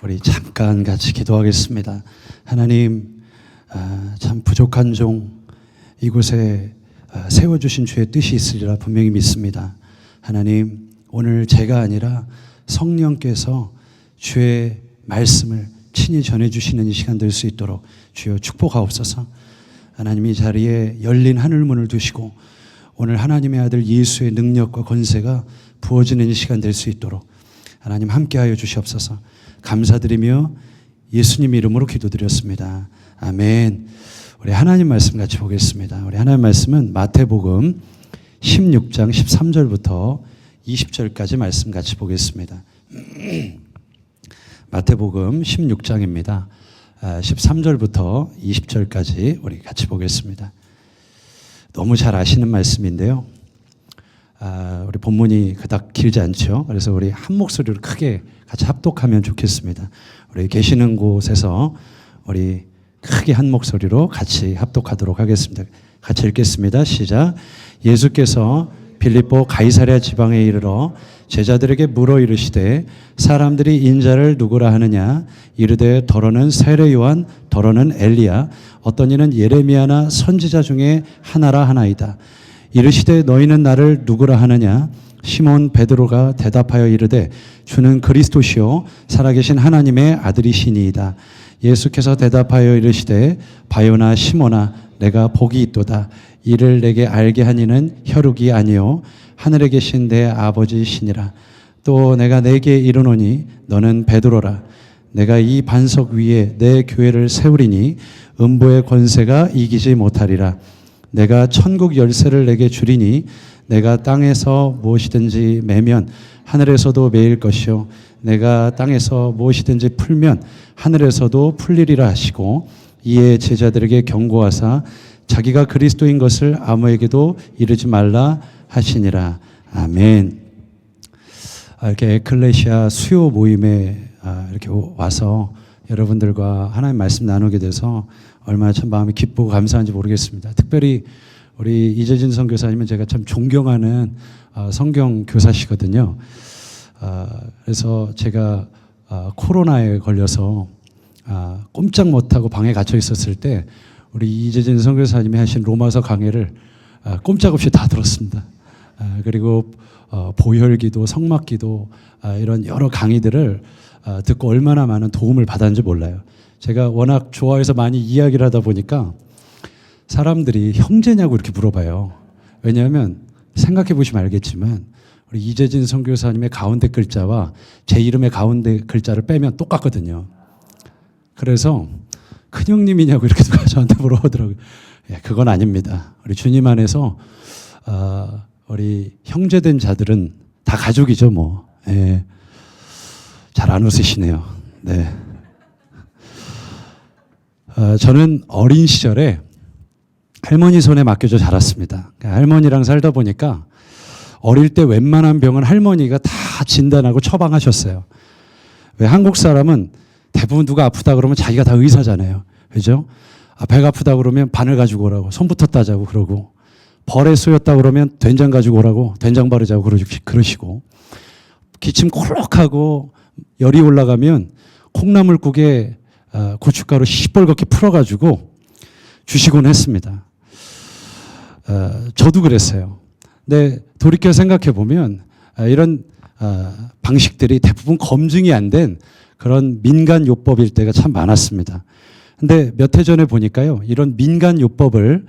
우리 잠깐 같이 기도하겠습니다. 하나님, 참 부족한 종 이곳에 세워주신 주의 뜻이 있으리라 분명히 믿습니다. 하나님, 오늘 제가 아니라 성령께서 주의 말씀을 친히 전해주시는 이 시간 될 수 있도록 주여 축복하옵소서. 하나님, 이 자리에 열린 하늘문을 두시고 오늘 하나님의 아들 예수의 능력과 권세가 부어지는 이 시간 될 수 있도록 하나님 함께하여 주시옵소서. 감사드리며 예수님 이름으로 기도드렸습니다. 아멘. 우리 하나님 말씀 같이 보겠습니다. 우리 하나님 말씀은 마태복음 16장 13절부터 20절까지 말씀 같이 보겠습니다. 마태복음 16장입니다. 13절부터 20절까지 우리 같이 보겠습니다. 너무 잘 아시는 말씀인데요. 우리 본문이 그닥 길지 않죠. 그래서 우리 한 목소리로 크게 같이 합독하면 좋겠습니다. 우리 계시는 곳에서 우리 크게 한 목소리로 같이 합독하도록 하겠습니다. 같이 읽겠습니다. 시작. 예수께서 빌립보 가이사랴 지방에 이르러 제자들에게 물어 이르시되 사람들이 인자를 누구라 하느냐 이르되 더러는 세례 요한 더러는 엘리야 어떤 이는 예레미야나 선지자 중에 하나라 하나이다. 이르시되 너희는 나를 누구라 하느냐 시몬 베드로가 대답하여 이르되 주는 그리스도시요 살아계신 하나님의 아들이시니이다. 예수께서 대답하여 이르시되 바요나 시몬아 내가 복이 있도다. 이를 내게 알게 하니는 혈육이 아니요 하늘에 계신 내 아버지시니라. 또 내가 내게 이르노니 너는 베드로라. 내가 이 반석 위에 내 교회를 세우리니 음부의 권세가 이기지 못하리라. 내가 천국 열쇠를 내게 주리니 내가 땅에서 무엇이든지 매면 하늘에서도 매일 것이요 내가 땅에서 무엇이든지 풀면 하늘에서도 풀리리라 하시고 이에 제자들에게 경고하사 자기가 그리스도인 것을 아무에게도 이르지 말라 하시니라. 아멘. 이렇게 에클레시아 수요 모임에 이렇게 와서 여러분들과 하나님 말씀 나누게 돼서 얼마나 참 마음이 기쁘고 감사한지 모르겠습니다. 특별히 우리 이재진 선교사님은 제가 참 존경하는 성경 교사시거든요. 그래서 제가 코로나에 걸려서 꼼짝 못하고 방에 갇혀 있었을 때 우리 이재진 선교사님이 하신 로마서 강해를 꼼짝없이 다 들었습니다. 그리고 보혈기도 성막기도 이런 여러 강의들을 듣고 얼마나 많은 도움을 받았는지 몰라요. 제가 워낙 좋아해서 많이 이야기를 하다 보니까 사람들이 형제냐고 이렇게 물어봐요. 왜냐하면 생각해 보시면 알겠지만 우리 이재진 선교사님의 가운데 글자와 제 이름의 가운데 글자를 빼면 똑같거든요. 그래서 큰형님이냐고 이렇게 누가 저한테 물어보더라고요. 예, 그건 아닙니다. 우리 주님 안에서 우리 형제된 자들은 다 가족이죠 뭐. 예. 잘 안 웃으시네요. 네. 저는 어린 시절에 할머니 손에 맡겨져 자랐습니다. 할머니랑 살다 보니까 어릴 때 웬만한 병은 할머니가 다 진단하고 처방하셨어요. 왜 한국 사람은 대부분 누가 아프다 그러면 자기가 다 의사잖아요. 그죠? 배가 아프다 그러면 바늘 가지고 오라고, 손부터 따자고 그러고, 벌에 쏘였다 그러면 된장 가지고 오라고, 된장 바르자고 그러시고, 기침 콜록하고 열이 올라가면 콩나물국에 고춧가루 시뻘겋게 풀어가지고 주시곤 했습니다. 저도 그랬어요. 근데 돌이켜 생각해 보면 이런 방식들이 대부분 검증이 안 된 그런 민간 요법일 때가 참 많았습니다. 근데 몇 해 전에 보니까요, 이런 민간 요법을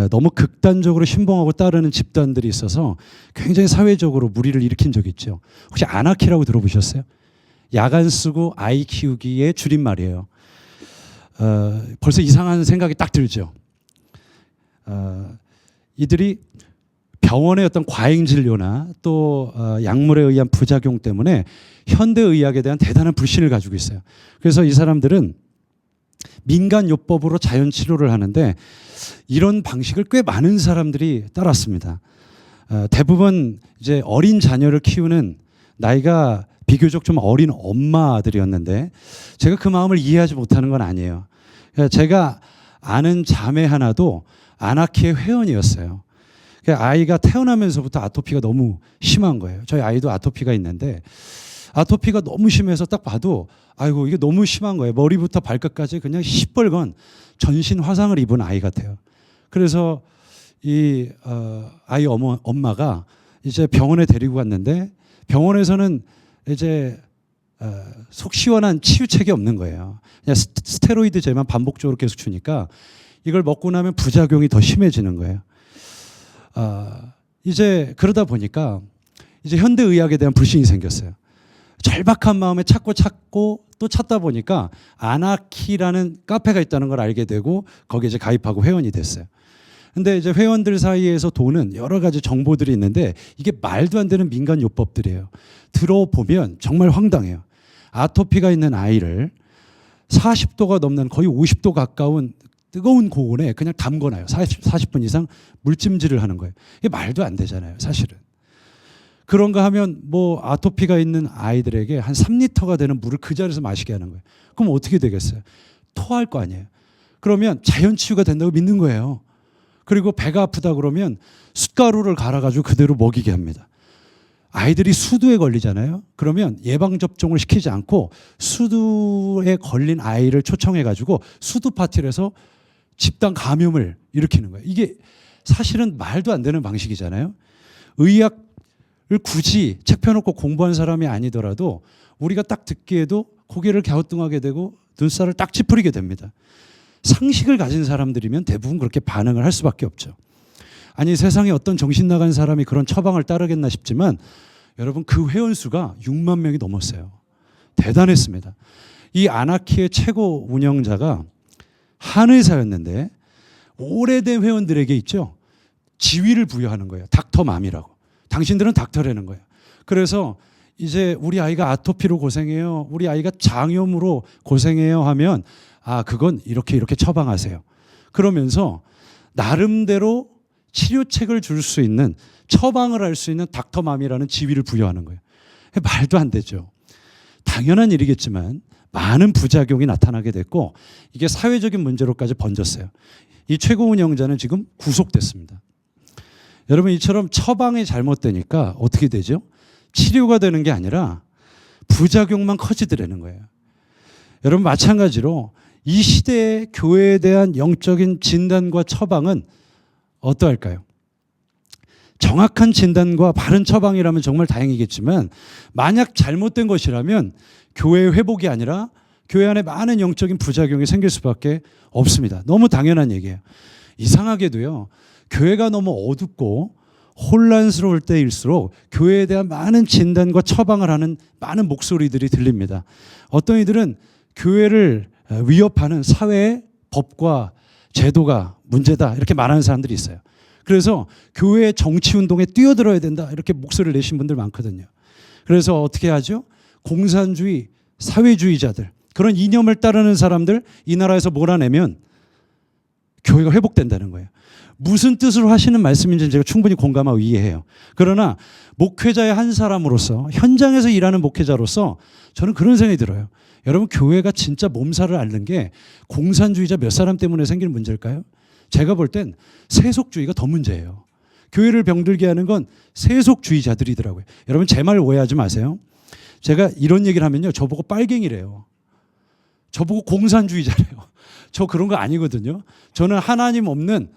너무 극단적으로 신봉하고 따르는 집단들이 있어서 굉장히 사회적으로 무리를 일으킨 적이 있죠. 혹시 아나키라고 들어보셨어요? 야간 쓰고 아이 키우기의 줄임말이에요. 벌써 이상한 생각이 딱 들죠. 이들이 병원의 어떤 과잉 진료나 또 약물에 의한 부작용 때문에 현대의학에 대한 대단한 불신을 가지고 있어요. 그래서 이 사람들은 민간 요법으로 자연 치료를 하는데 이런 방식을 꽤 많은 사람들이 따랐습니다. 대부분 이제 어린 자녀를 키우는 나이가 비교적 좀 어린 엄마들이었는데 제가 그 마음을 이해하지 못하는 건 아니에요. 제가 아는 자매 하나도 아나키의 회원이었어요. 아이가 태어나면서부터 아토피가 너무 심한 거예요. 저희 아이도 아토피가 있는데 아토피가 너무 심해서 딱 봐도 아이고 이게 너무 심한 거예요. 머리부터 발끝까지 그냥 시뻘건 전신 화상을 입은 아이 같아요. 그래서 이 아이 엄마가 이제 병원에 데리고 갔는데 병원에서는 이제 속 시원한 치유책이 없는 거예요. 그냥 스테로이드제만 반복적으로 계속 주니까 이걸 먹고 나면 부작용이 더 심해지는 거예요. 이제 그러다 보니까 이제 현대의학에 대한 불신이 생겼어요. 절박한 마음에 찾고 또 찾다 보니까 아나키라는 카페가 있다는 걸 알게 되고 거기에 이제 가입하고 회원이 됐어요. 근데 이제 회원들 사이에서 도는 여러 가지 정보들이 있는데 이게 말도 안 되는 민간 요법들이에요. 들어보면 정말 황당해요. 아토피가 있는 아이를 40도가 넘는 거의 50도 가까운 뜨거운 고온에 그냥 담궈놔요. 40분 이상 물찜질을 하는 거예요. 이게 말도 안 되잖아요, 사실은. 그런가 하면 뭐 아토피가 있는 아이들에게 한 3리터가 되는 물을 그 자리에서 마시게 하는 거예요. 그럼 어떻게 되겠어요? 토할 거 아니에요. 그러면 자연 치유가 된다고 믿는 거예요. 그리고 배가 아프다 그러면 숯가루를 갈아가지고 그대로 먹이게 합니다. 아이들이 수두에 걸리잖아요. 그러면 예방접종을 시키지 않고 수두에 걸린 아이를 초청해가지고 수두 파티를 해서 집단 감염을 일으키는 거예요. 이게 사실은 말도 안 되는 방식이잖아요. 의학을 굳이 책 펴놓고 공부한 사람이 아니더라도 우리가 딱 듣기에도 고개를 갸우뚱하게 되고 눈살을 딱 찌푸리게 됩니다. 상식을 가진 사람들이면 대부분 그렇게 반응을 할 수밖에 없죠. 아니 세상에 어떤 정신 나간 사람이 그런 처방을 따르겠나 싶지만 여러분 그 회원 수가 6만 명이 넘었어요. 대단했습니다. 이 아나키의 최고 운영자가 한의사였는데 오래된 회원들에게 있죠. 지위를 부여하는 거예요. 닥터맘이라고. 당신들은 닥터라는 거예요. 그래서 이제 우리 아이가 아토피로 고생해요. 우리 아이가 장염으로 고생해요 하면 그건 이렇게 처방하세요. 그러면서 나름대로 치료책을 줄 수 있는 처방을 할 수 있는 닥터맘이라는 지위를 부여하는 거예요. 말도 안 되죠. 당연한 일이겠지만 많은 부작용이 나타나게 됐고 이게 사회적인 문제로까지 번졌어요. 이 최고 운영자는 지금 구속됐습니다. 여러분 이처럼 처방이 잘못되니까 어떻게 되죠? 치료가 되는 게 아니라 부작용만 커지더라는 거예요. 여러분 마찬가지로 이 시대의 교회에 대한 영적인 진단과 처방은 어떠할까요? 정확한 진단과 바른 처방이라면 정말 다행이겠지만 만약 잘못된 것이라면 교회의 회복이 아니라 교회 안에 많은 영적인 부작용이 생길 수밖에 없습니다. 너무 당연한 얘기예요. 이상하게도요. 교회가 너무 어둡고 혼란스러울 때일수록 교회에 대한 많은 진단과 처방을 하는 많은 목소리들이 들립니다. 어떤 이들은 교회를 위협하는 사회의 법과 제도가 문제다 이렇게 말하는 사람들이 있어요. 그래서 교회의 정치운동에 뛰어들어야 된다 이렇게 목소리를 내신 분들 많거든요. 그래서 어떻게 하죠? 공산주의, 사회주의자들 그런 이념을 따르는 사람들 이 나라에서 몰아내면 교회가 회복된다는 거예요. 무슨 뜻으로 하시는 말씀인지는 제가 충분히 공감하고 이해해요. 그러나 목회자의 한 사람으로서 현장에서 일하는 목회자로서 저는 그런 생각이 들어요. 여러분 교회가 진짜 몸살을 앓는 게 공산주의자 몇 사람 때문에 생기는 문제일까요? 제가 볼 땐 세속주의가 더 문제예요. 교회를 병들게 하는 건 세속주의자들이더라고요. 여러분 제 말 오해하지 마세요. 제가 이런 얘기를 하면요. 저보고 빨갱이래요. 저보고 공산주의자래요. 저 그런 거 아니거든요. 저는 하나님 없는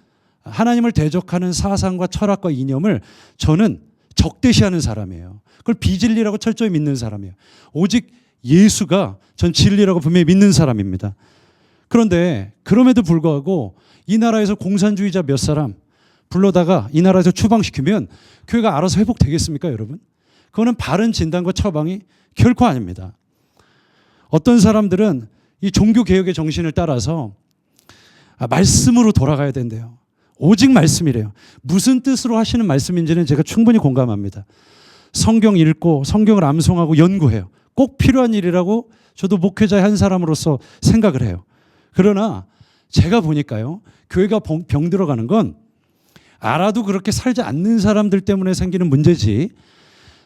하나님을 대적하는 사상과 철학과 이념을 저는 적대시하는 사람이에요. 그걸 비진리라고 철저히 믿는 사람이에요. 오직 예수가 전 진리라고 분명히 믿는 사람입니다. 그런데 그럼에도 불구하고 이 나라에서 공산주의자 몇 사람 불러다가 이 나라에서 추방시키면 교회가 알아서 회복되겠습니까, 여러분? 그거는 바른 진단과 처방이 결코 아닙니다. 어떤 사람들은 이 종교개혁의 정신을 따라서 말씀으로 돌아가야 된대요. 오직 말씀이래요. 무슨 뜻으로 하시는 말씀인지는 제가 충분히 공감합니다. 성경 읽고 성경을 암송하고 연구해요. 꼭 필요한 일이라고 저도 목회자의 한 사람으로서 생각을 해요. 그러나 제가 보니까요. 교회가 병들어가는 건 알아도 그렇게 살지 않는 사람들 때문에 생기는 문제지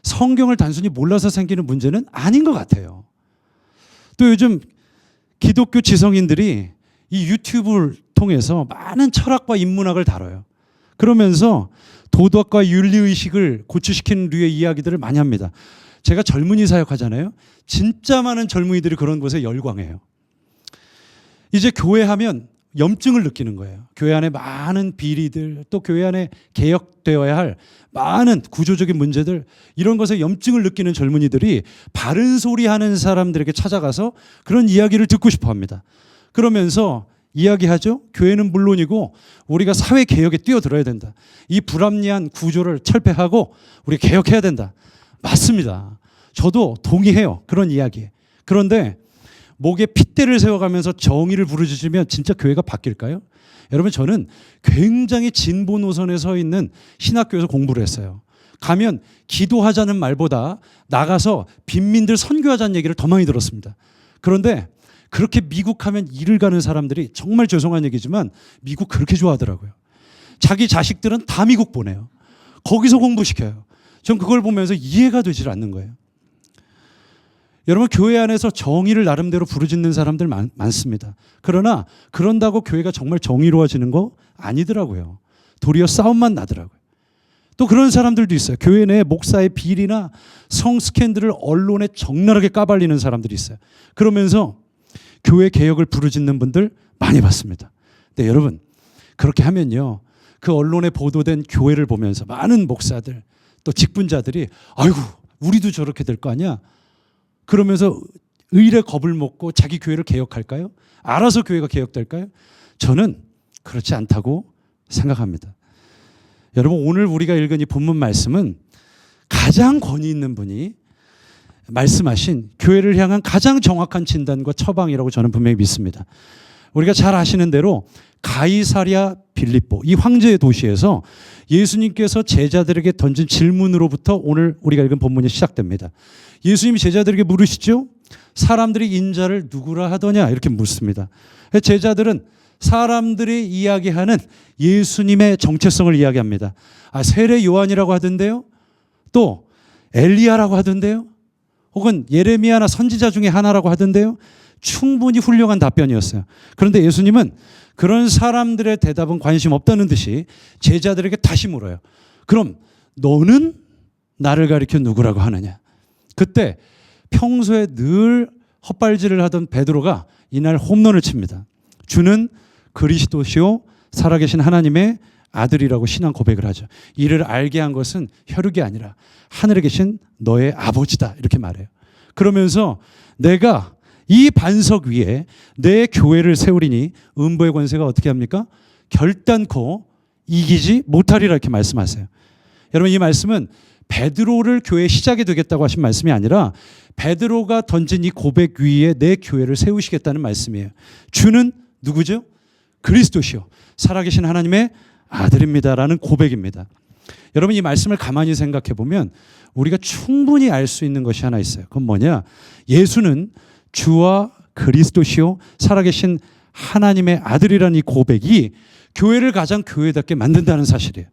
성경을 단순히 몰라서 생기는 문제는 아닌 것 같아요. 또 요즘 기독교 지성인들이 이 유튜브를 통해서 많은 철학과 인문학을 다뤄요. 그러면서 도덕과 윤리의식을 고취시키는 류의 이야기들을 많이 합니다. 제가 젊은이 사역하잖아요. 진짜 많은 젊은이들이 그런 곳에 열광해요. 이제 교회 하면 염증을 느끼는 거예요. 교회 안에 많은 비리들, 또 교회 안에 개혁되어야 할 많은 구조적인 문제들, 이런 것에 염증을 느끼는 젊은이들이 바른 소리 하는 사람들에게 찾아가서 그런 이야기를 듣고 싶어 합니다. 그러면서 이야기하죠. 교회는 물론이고 우리가 사회 개혁에 뛰어들어야 된다. 이 불합리한 구조를 철폐하고 우리 개혁해야 된다. 맞습니다. 저도 동의해요. 그런 이야기에. 그런데 목에 핏대를 세워가면서 정의를 부르짖으면 진짜 교회가 바뀔까요? 여러분, 저는 굉장히 진보 노선에 서 있는 신학교에서 공부를 했어요. 가면 기도하자는 말보다 나가서 빈민들 선교하자는 얘기를 더 많이 들었습니다. 그런데 그렇게 미국 하면 일을 가는 사람들이, 정말 죄송한 얘기지만 미국 그렇게 좋아하더라고요. 자기 자식들은 다 미국 보내요. 거기서 공부시켜요. 전 그걸 보면서 이해가 되질 않는 거예요. 여러분, 교회 안에서 정의를 나름대로 부르짖는 사람들 많습니다. 그러나 그런다고 교회가 정말 정의로워지는 거 아니더라고요. 도리어 싸움만 나더라고요. 또 그런 사람들도 있어요. 교회 내 목사의 비리나 성 스캔들을 언론에 적나라하게 까발리는 사람들이 있어요. 그러면서 교회 개혁을 부르짖는 분들 많이 봤습니다. 근데 여러분, 그렇게 하면요, 그 언론에 보도된 교회를 보면서 많은 목사들, 또 직분자들이 아이고 우리도 저렇게 될 거 아니야, 그러면서 의례 겁을 먹고 자기 교회를 개혁할까요? 알아서 교회가 개혁될까요? 저는 그렇지 않다고 생각합니다. 여러분, 오늘 우리가 읽은 이 본문 말씀은 가장 권위 있는 분이 말씀하신 교회를 향한 가장 정확한 진단과 처방이라고 저는 분명히 믿습니다. 우리가 잘 아시는 대로 가이사랴 빌립보, 이 황제의 도시에서 예수님께서 제자들에게 던진 질문으로부터 오늘 우리가 읽은 본문이 시작됩니다. 예수님이 제자들에게 물으시죠. 사람들이 인자를 누구라 하더냐, 이렇게 묻습니다. 제자들은 사람들이 이야기하는 예수님의 정체성을 이야기합니다. 세례 요한이라고 하던데요, 또 엘리야라고 하던데요, 혹은 예레미야나 선지자 중에 하나라고 하던데요. 충분히 훌륭한 답변이었어요. 그런데 예수님은 그런 사람들의 대답은 관심 없다는 듯이 제자들에게 다시 물어요. 그럼 너는 나를 가리켜 누구라고 하느냐? 그때 평소에 늘 헛발질을 하던 베드로가 이날 홈런을 칩니다. 주는 그리스도시요 살아계신 하나님의 아들이라고 신앙 고백을 하죠. 이를 알게 한 것은 혈육이 아니라 하늘에 계신 너의 아버지다, 이렇게 말해요. 그러면서 내가 이 반석 위에 내 교회를 세우리니 음부의 권세가 어떻게 합니까? 결단코 이기지 못하리라, 이렇게 말씀하세요. 여러분, 이 말씀은 베드로를 교회의 시작이 되겠다고 하신 말씀이 아니라 베드로가 던진 이 고백 위에 내 교회를 세우시겠다는 말씀이에요. 주는 누구죠? 그리스도시요 살아계신 하나님의 아들입니다라는 고백입니다. 여러분, 이 말씀을 가만히 생각해 보면 우리가 충분히 알 수 있는 것이 하나 있어요. 그건 뭐냐? 예수는 주와 그리스도시요 살아계신 하나님의 아들이라는 이 고백이 교회를 가장 교회답게 만든다는 사실이에요.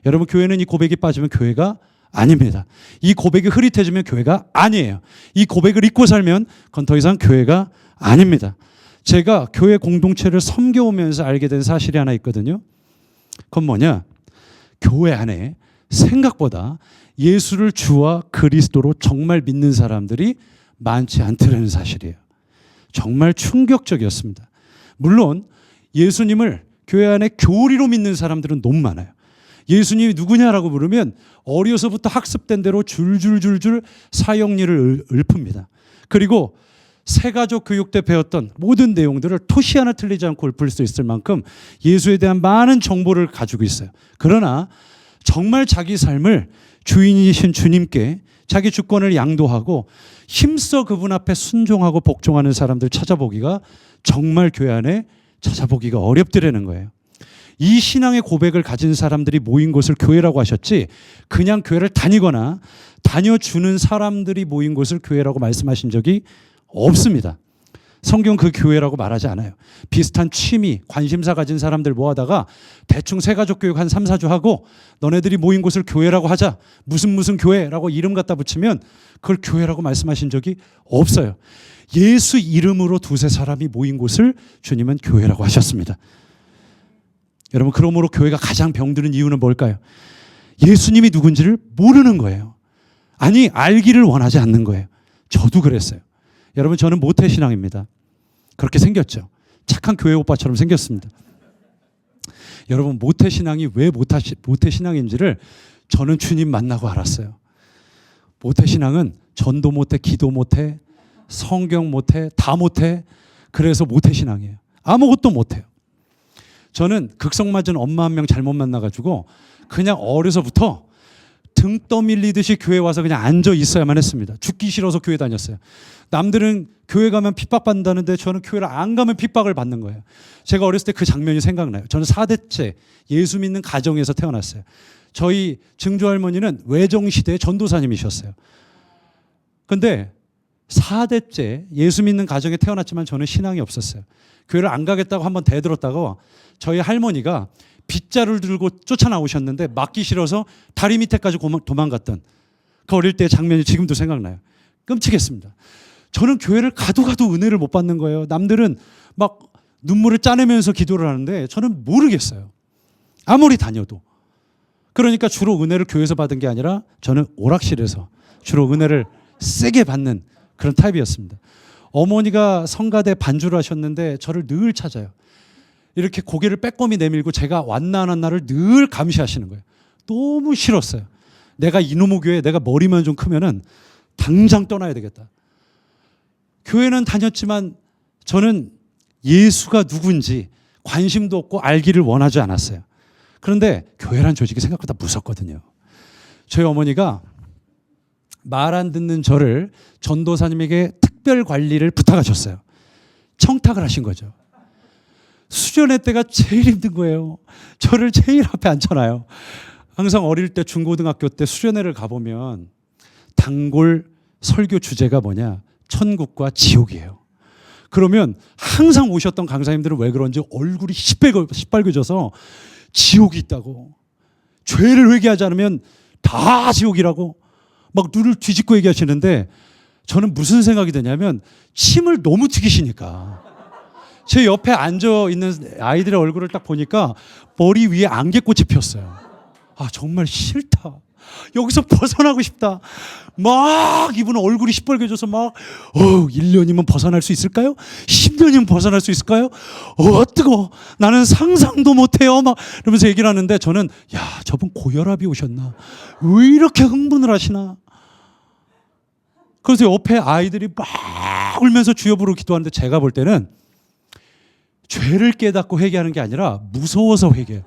여러분, 교회는 이 고백이 빠지면 교회가 아닙니다. 이 고백이 흐릿해지면 교회가 아니에요. 이 고백을 잊고 살면 그건 더 이상 교회가 아닙니다. 제가 교회 공동체를 섬겨오면서 알게 된 사실이 하나 있거든요. 그건 뭐냐? 교회 안에 생각보다 예수를 주와 그리스도로 정말 믿는 사람들이 많지 않다는 사실이에요. 정말 충격적이었습니다. 물론 예수님을 교회 안에 교리로 믿는 사람들은 너무 많아요. 예수님이 누구냐라고 물으면 어려서부터 학습된 대로 줄줄줄줄 사형리를 읊습니다. 그리고 새가족 교육 때 배웠던 모든 내용들을 토시 하나 틀리지 않고 읊을 수 있을 만큼 예수에 대한 많은 정보를 가지고 있어요. 그러나 정말 자기 삶을 주인이신 주님께 자기 주권을 양도하고 힘써 그분 앞에 순종하고 복종하는 사람들 찾아보기가 정말 교회 안에 찾아보기가 어렵더라는 거예요. 이 신앙의 고백을 가진 사람들이 모인 곳을 교회라고 하셨지, 그냥 교회를 다니거나 다녀주는 사람들이 모인 곳을 교회라고 말씀하신 적이 없습니다. 성경 그 교회라고 말하지 않아요. 비슷한 취미, 관심사 가진 사람들 모아다가 대충 새가족 교육 한 3, 4주 하고 너네들이 모인 곳을 교회라고 하자, 무슨 교회라고 이름 갖다 붙이면 그걸 교회라고 말씀하신 적이 없어요. 예수 이름으로 두세 사람이 모인 곳을 주님은 교회라고 하셨습니다. 여러분, 그러므로 교회가 가장 병드는 이유는 뭘까요? 예수님이 누군지를 모르는 거예요. 아니, 알기를 원하지 않는 거예요. 저도 그랬어요. 여러분, 저는 모태신앙입니다. 그렇게 생겼죠. 착한 교회 오빠처럼 생겼습니다. 여러분, 모태신앙이 왜 모태신앙인지를 저는 주님 만나고 알았어요. 모태신앙은 전도 못해, 기도 못해, 성경 못해, 다 못해. 그래서 모태신앙이에요. 아무것도 못해요. 저는 극성 맞은 엄마 한 명 잘못 만나가지고 그냥 어려서부터 등 떠밀리듯이 교회 와서 그냥 앉아 있어야만 했습니다. 죽기 싫어서 교회 다녔어요. 남들은 교회 가면 핍박받는다는데 저는 교회를 안 가면 핍박을 받는 거예요. 제가 어렸을 때 그 장면이 생각나요. 저는 4대째 예수 믿는 가정에서 태어났어요. 저희 증조할머니는 외정시대의 전도사님이셨어요. 근데 4대째 예수 믿는 가정에 태어났지만 저는 신앙이 없었어요. 교회를 안 가겠다고 한번 대들었다가 저희 할머니가 빗자루를 들고 쫓아나오셨는데 맞기 싫어서 다리 밑에까지 도망갔던 그 어릴 때의 장면이 지금도 생각나요. 끔찍했습니다. 저는 교회를 가도 은혜를 못 받는 거예요. 남들은 막 눈물을 짜내면서 기도를 하는데 저는 모르겠어요. 아무리 다녀도. 그러니까 주로 은혜를 교회에서 받은 게 아니라 저는 오락실에서 주로 은혜를 세게 받는 그런 타입이었습니다. 어머니가 성가대 반주를 하셨는데 저를 늘 찾아요. 이렇게 고개를 빼꼼히 내밀고 제가 왔나 안 왔나를 늘 감시하시는 거예요. 너무 싫었어요. 내가 이놈의 교회에 내가 머리만 좀 크면은 당장 떠나야 되겠다. 교회는 다녔지만 저는 예수가 누군지 관심도 없고 알기를 원하지 않았어요. 그런데 교회란 조직이 생각보다 무섭거든요. 저희 어머니가 말 안 듣는 저를 전도사님에게 특별 관리를 부탁하셨어요. 청탁을 하신 거죠. 수련회 때가 제일 힘든 거예요. 저를 제일 앞에 앉혀놔요. 항상 어릴 때 중고등학교 때 수련회를 가보면 단골 설교 주제가 뭐냐? 천국과 지옥이에요. 그러면 항상 오셨던 강사님들은 왜 그런지 얼굴이 시뻘개져서 지옥이 있다고, 죄를 회개하지 않으면 다 지옥이라고 막 눈을 뒤집고 얘기하시는데 저는 무슨 생각이 드냐면 침을 너무 튀기시니까 제 옆에 앉아있는 아이들의 얼굴을 딱 보니까 머리 위에 안개꽃이 피었어요. 아, 정말 싫다. 여기서 벗어나고 싶다. 막 이분은 얼굴이 시뻘개져서 막 1년이면 벗어날 수 있을까요? 10년이면 벗어날 수 있을까요? 뜨거워. 나는 상상도 못해요. 막 이러면서 얘기를 하는데 저는 야, 저분 고혈압이 오셨나? 왜 이렇게 흥분을 하시나? 그래서 옆에 아이들이 막 울면서 주여 부르고 기도하는데 제가 볼 때는 죄를 깨닫고 회개하는 게 아니라 무서워서 회개해요.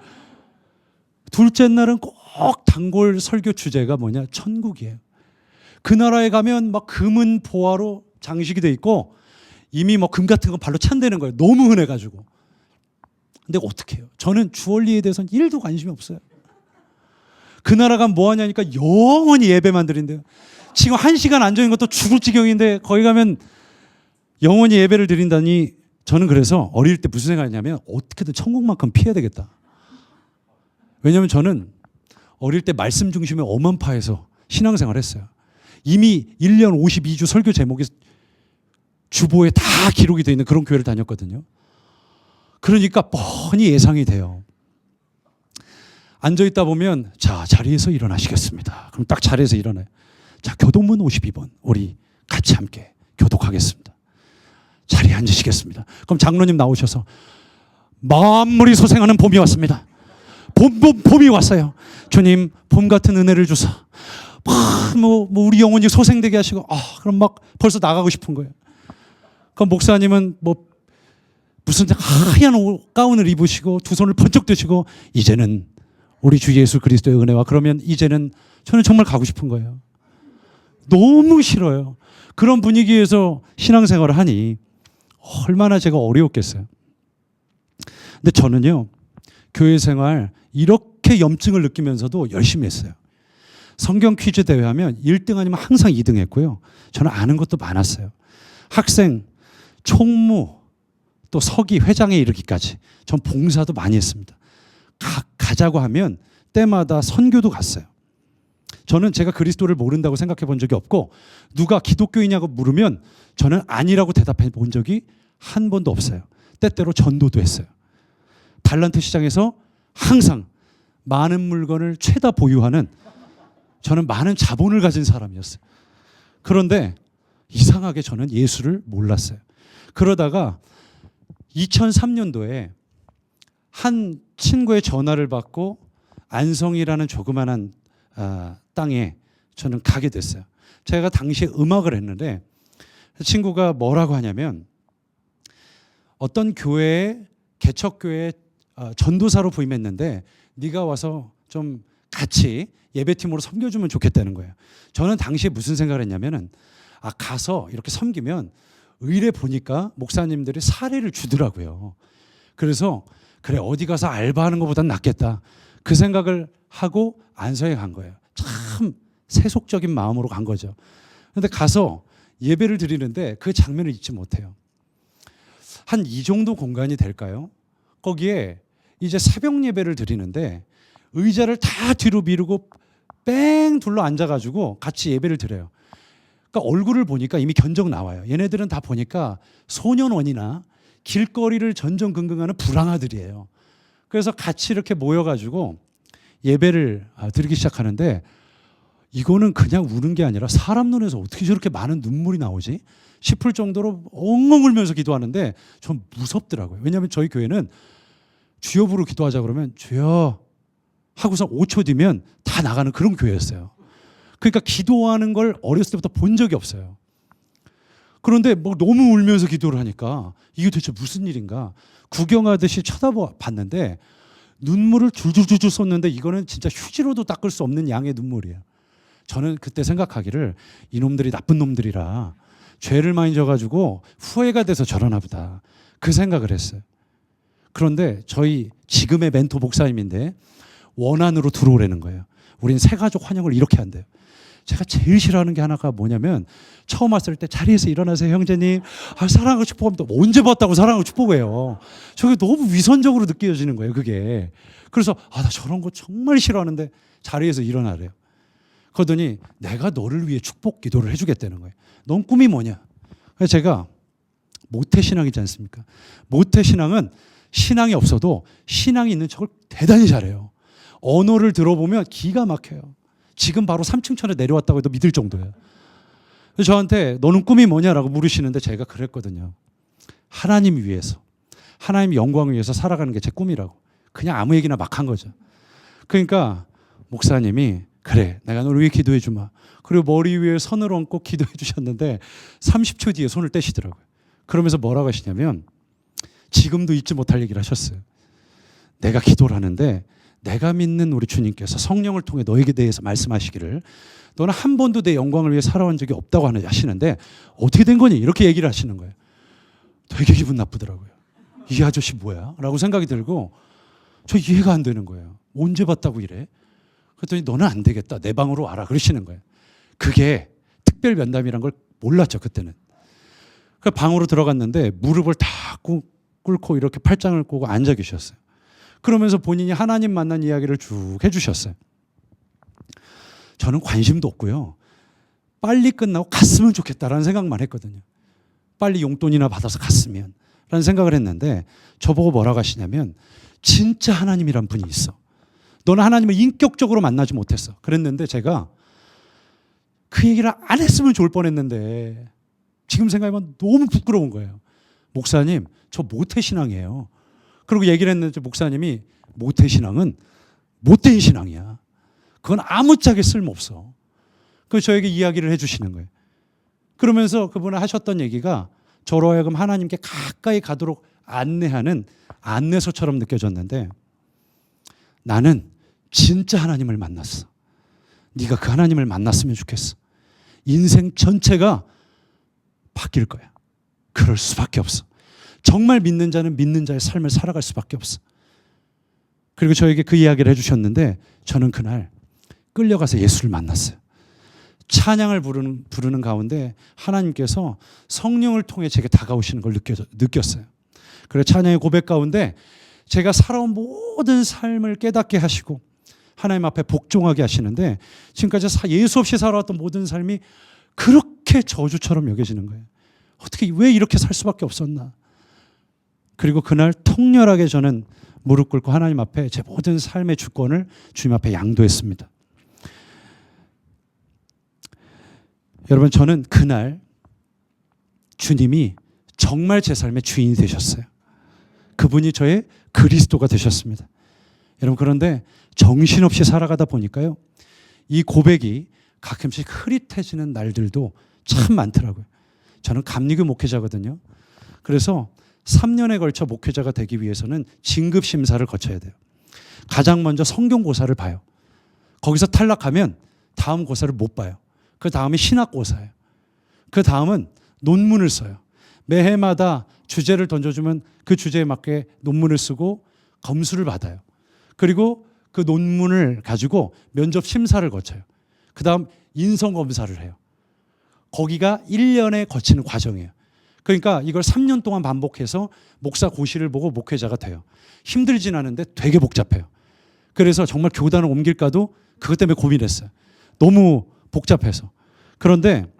둘째 날은 꼭 단골 설교 주제가 뭐냐? 천국이에요. 그 나라에 가면 막 금은 보화로 장식이 돼 있고 이미 뭐 금 같은 거 발로 찬다는 거예요. 너무 흔해가지고. 근데 어떻게 해요? 저는 주원리에 대해서는 1도 관심이 없어요. 그 나라 가면 뭐 하냐니까 영원히 예배만 드린대요. 지금 1시간 앉아있는 것도 죽을 지경인데 거기 가면 영원히 예배를 드린다니. 저는 그래서 어릴 때 무슨 생각했냐면 어떻게든 천국만큼 피해야 되겠다. 왜냐하면 저는 어릴 때 말씀 중심의 엄한파에서 신앙생활을 했어요. 이미 1년 52주 설교 제목이 주보에 다 기록이 되어 있는 그런 교회를 다녔거든요. 그러니까 뻔히 예상이 돼요. 앉아있다 보면 자, 자리에서 일어나시겠습니다. 그럼 딱 자리에서 일어나요. 자, 교독문 52번 우리 같이 함께 교독하겠습니다. 자리에 앉으시겠습니다. 그럼 장로님 나오셔서 만물이 소생하는 봄이 왔습니다. 봄이 왔어요. 주님, 봄 같은 은혜를 주사. 우리 영혼이 소생되게 하시고, 그럼 막 벌써 나가고 싶은 거예요. 그럼 목사님은 무슨 하얀 가운을 입으시고 두 손을 번쩍 드시고, 이제는 우리 주 예수 그리스도의 은혜와, 그러면 이제는 저는 정말 가고 싶은 거예요. 너무 싫어요. 그런 분위기에서 신앙생활을 하니 얼마나 제가 어려웠겠어요. 근데 저는요, 교회 생활 이렇게 염증을 느끼면서도 열심히 했어요. 성경 퀴즈 대회 하면 1등 아니면 항상 2등 했고요. 저는 아는 것도 많았어요. 학생, 총무, 또 서기, 회장에 이르기까지. 전 봉사도 많이 했습니다. 가자고 하면 때마다 선교도 갔어요. 저는 제가 그리스도를 모른다고 생각해 본 적이 없고, 누가 기독교이냐고 물으면 저는 아니라고 대답해 본 적이 한 번도 없어요. 때때로 전도도 했어요. 달란트 시장에서 항상 많은 물건을 최다 보유하는 저는 많은 자본을 가진 사람이었어요. 그런데 이상하게 저는 예수를 몰랐어요. 그러다가 2003년도에 한 친구의 전화를 받고 안성이라는 조그마한 땅에 저는 가게 됐어요. 제가 당시에 음악을 했는데 친구가 뭐라고 하냐면 어떤 교회에 개척교회에 전도사로 부임했는데 네가 와서 좀 같이 예배팀으로 섬겨주면 좋겠다는 거예요. 저는 당시에 무슨 생각을 했냐면은 가서 이렇게 섬기면 의뢰 보니까 목사님들이 사례를 주더라고요. 그래서 그래 어디 가서 알바하는 것보단 낫겠다. 그 생각을 하고 안성에 간 거예요. 참 세속적인 마음으로 간 거죠. 그런데 가서 예배를 드리는데 그 장면을 잊지 못해요. 한 이 정도 공간이 될까요? 거기에 이제 새벽 예배를 드리는데 의자를 다 뒤로 미루고 뺑 둘러 앉아가지고 같이 예배를 드려요. 그러니까 얼굴을 보니까 이미 견적 나와요. 얘네들은 다 보니까 소년원이나 길거리를 전전긍긍하는 불황아들이에요. 그래서 같이 이렇게 모여가지고 예배를 드리기 시작하는데 이거는 그냥 우는 게 아니라 사람 눈에서 어떻게 저렇게 많은 눈물이 나오지 싶을 정도로 엉엉 울면서 기도하는데 좀 무섭더라고요. 왜냐하면 저희 교회는 주여 부르 기도하자 그러면 주여 하고서 5초 뒤면 다 나가는 그런 교회였어요. 그러니까 기도하는 걸 어렸을 때부터 본 적이 없어요. 그런데 뭐 너무 울면서 기도를 하니까 이게 도대체 무슨 일인가 구경하듯이 쳐다봤는데 눈물을 줄줄줄줄 쏟는데 이거는 진짜 휴지로도 닦을 수 없는 양의 눈물이에요. 저는 그때 생각하기를 이놈들이 나쁜 놈들이라 죄를 많이 져가지고 후회가 돼서 저러나 보다 그 생각을 했어요. 그런데 저희 지금의 멘토 목사님인데 원안으로 들어오라는 거예요. 우린 새가족 환영을 이렇게 한대요. 제가 제일 싫어하는 게 하나가 뭐냐면 처음 왔을 때 자리에서 일어나세요 형제님 사랑하고 축복합니다. 언제 봤다고 사랑하고 축복해요. 저게 너무 위선적으로 느껴지는 거예요 그게. 그래서 나 저런 거 정말 싫어하는데 자리에서 일어나래요. 그러더니 내가 너를 위해 축복 기도를 해주겠다는 거예요. 넌 꿈이 뭐냐. 그래서 제가 모태신앙이지 않습니까. 모태신앙은 신앙이 없어도 신앙이 있는 척을 대단히 잘해요. 언어를 들어보면 기가 막혀요. 지금 바로 3층 천에 내려왔다고 해도 믿을 정도예요. 그래서 저한테 너는 꿈이 뭐냐라고 물으시는데 제가 그랬거든요. 하나님 위해서 하나님 영광을 위해서 살아가는 게 제 꿈이라고. 그냥 아무 얘기나 막 한 거죠. 그러니까 목사님이 그래 내가 너를 위해 기도해 주마. 그리고 머리 위에 손을 얹고 기도해 주셨는데 30초 뒤에 손을 떼시더라고요. 그러면서 뭐라고 하시냐면 지금도 잊지 못할 얘기를 하셨어요. 내가 기도를 하는데 내가 믿는 우리 주님께서 성령을 통해 너에게 대해서 말씀하시기를 너는 한 번도 내 영광을 위해 살아온 적이 없다고 하시는데 어떻게 된 거니? 이렇게 얘기를 하시는 거예요. 되게 기분 나쁘더라고요. 이 아저씨 뭐야? 라고 생각이 들고 저 이해가 안 되는 거예요. 언제 봤다고 이래? 그랬더니 너는 안 되겠다. 내 방으로 와라. 그러시는 거예요. 그게 특별 면담이란 걸 몰랐죠. 그때는. 그 방으로 들어갔는데 무릎을 다 꿇고 이렇게 팔짱을 꼬고 앉아 계셨어요. 그러면서 본인이 하나님 만난 이야기를 쭉 해주셨어요. 저는 관심도 없고요. 빨리 끝나고 갔으면 좋겠다라는 생각만 했거든요. 빨리 용돈이나 받아서 갔으면 라는 생각을 했는데 저보고 뭐라고 하시냐면 진짜 하나님이란 분이 있어. 너는 하나님을 인격적으로 만나지 못했어. 그랬는데 제가 그 얘기를 안 했으면 좋을 뻔했는데 지금 생각해보면 너무 부끄러운 거예요. 목사님 저 모태신앙이에요. 그리고 얘기를 했는데 목사님이 모태신앙은 못된 신앙이야. 그건 아무짝에 쓸모없어. 그래서 저에게 이야기를 해주시는 거예요. 그러면서 그분이 하셨던 얘기가 저로 하여금 하나님께 가까이 가도록 안내하는 안내서처럼 느껴졌는데 나는 진짜 하나님을 만났어. 네가 그 하나님을 만났으면 좋겠어. 인생 전체가 바뀔 거야. 그럴 수밖에 없어. 정말 믿는 자는 믿는 자의 삶을 살아갈 수밖에 없어. 그리고 저에게 그 이야기를 해주셨는데 저는 그날 끌려가서 예수를 만났어요. 찬양을 부르는 가운데 하나님께서 성령을 통해 제게 다가오시는 걸 느꼈어요. 그래서 찬양의 고백 가운데 제가 살아온 모든 삶을 깨닫게 하시고 하나님 앞에 복종하게 하시는데 지금까지 예수 없이 살아왔던 모든 삶이 그렇게 저주처럼 여겨지는 거예요. 어떻게 왜 이렇게 살 수밖에 없었나. 그리고 그날 통렬하게 저는 무릎 꿇고 하나님 앞에 제 모든 삶의 주권을 주님 앞에 양도했습니다. 여러분, 저는 그날 주님이 정말 제 삶의 주인이 되셨어요. 그분이 저의 그리스도가 되셨습니다. 여러분, 그런데 정신없이 살아가다 보니까요, 이 고백이 가끔씩 흐릿해지는 날들도 참 많더라고요. 저는 감리교 목회자거든요. 그래서 3년에 걸쳐 목회자가 되기 위해서는 진급 심사를 거쳐야 돼요. 가장 먼저 성경고사를 봐요. 거기서 탈락하면 다음 고사를 못 봐요. 그 다음이 신학고사예요. 그 다음은 논문을 써요. 매해마다 주제를 던져주면 그 주제에 맞게 논문을 쓰고 검수를 받아요. 그리고 그 논문을 가지고 면접 심사를 거쳐요. 그 다음 인성검사를 해요. 거기가 1년에 거치는 과정이에요. 그러니까 이걸 3년 동안 반복해서 목사 고시를 보고 목회자가 돼요. 힘들진 않은데 되게 복잡해요. 그래서 정말 교단을 옮길까도 그것 때문에 고민했어요. 너무 복잡해서. 그런데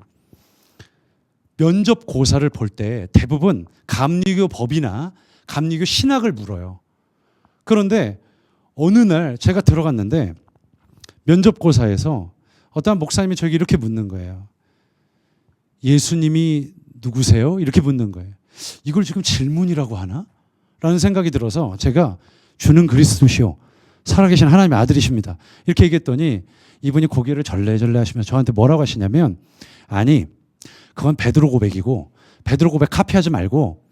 면접 고사를 볼 때 대부분 감리교 법이나 감리교 신학을 물어요. 그런데 어느 날 제가 들어갔는데 면접 고사에서 어떤 목사님이 저에게 이렇게 묻는 거예요. 예수님이 누구세요? 이렇게 묻는 거예요. 이걸 지금 질문이라고 하나? 라는 생각이 들어서 제가 주는 그리스도시요 살아계신 하나님의 아들이십니다. 이렇게 얘기했더니 이분이 고개를 절레절레 하시면서 저한테 뭐라고 하시냐면, 아니 그건 베드로 고백이고 베드로 고백 카피하지 말고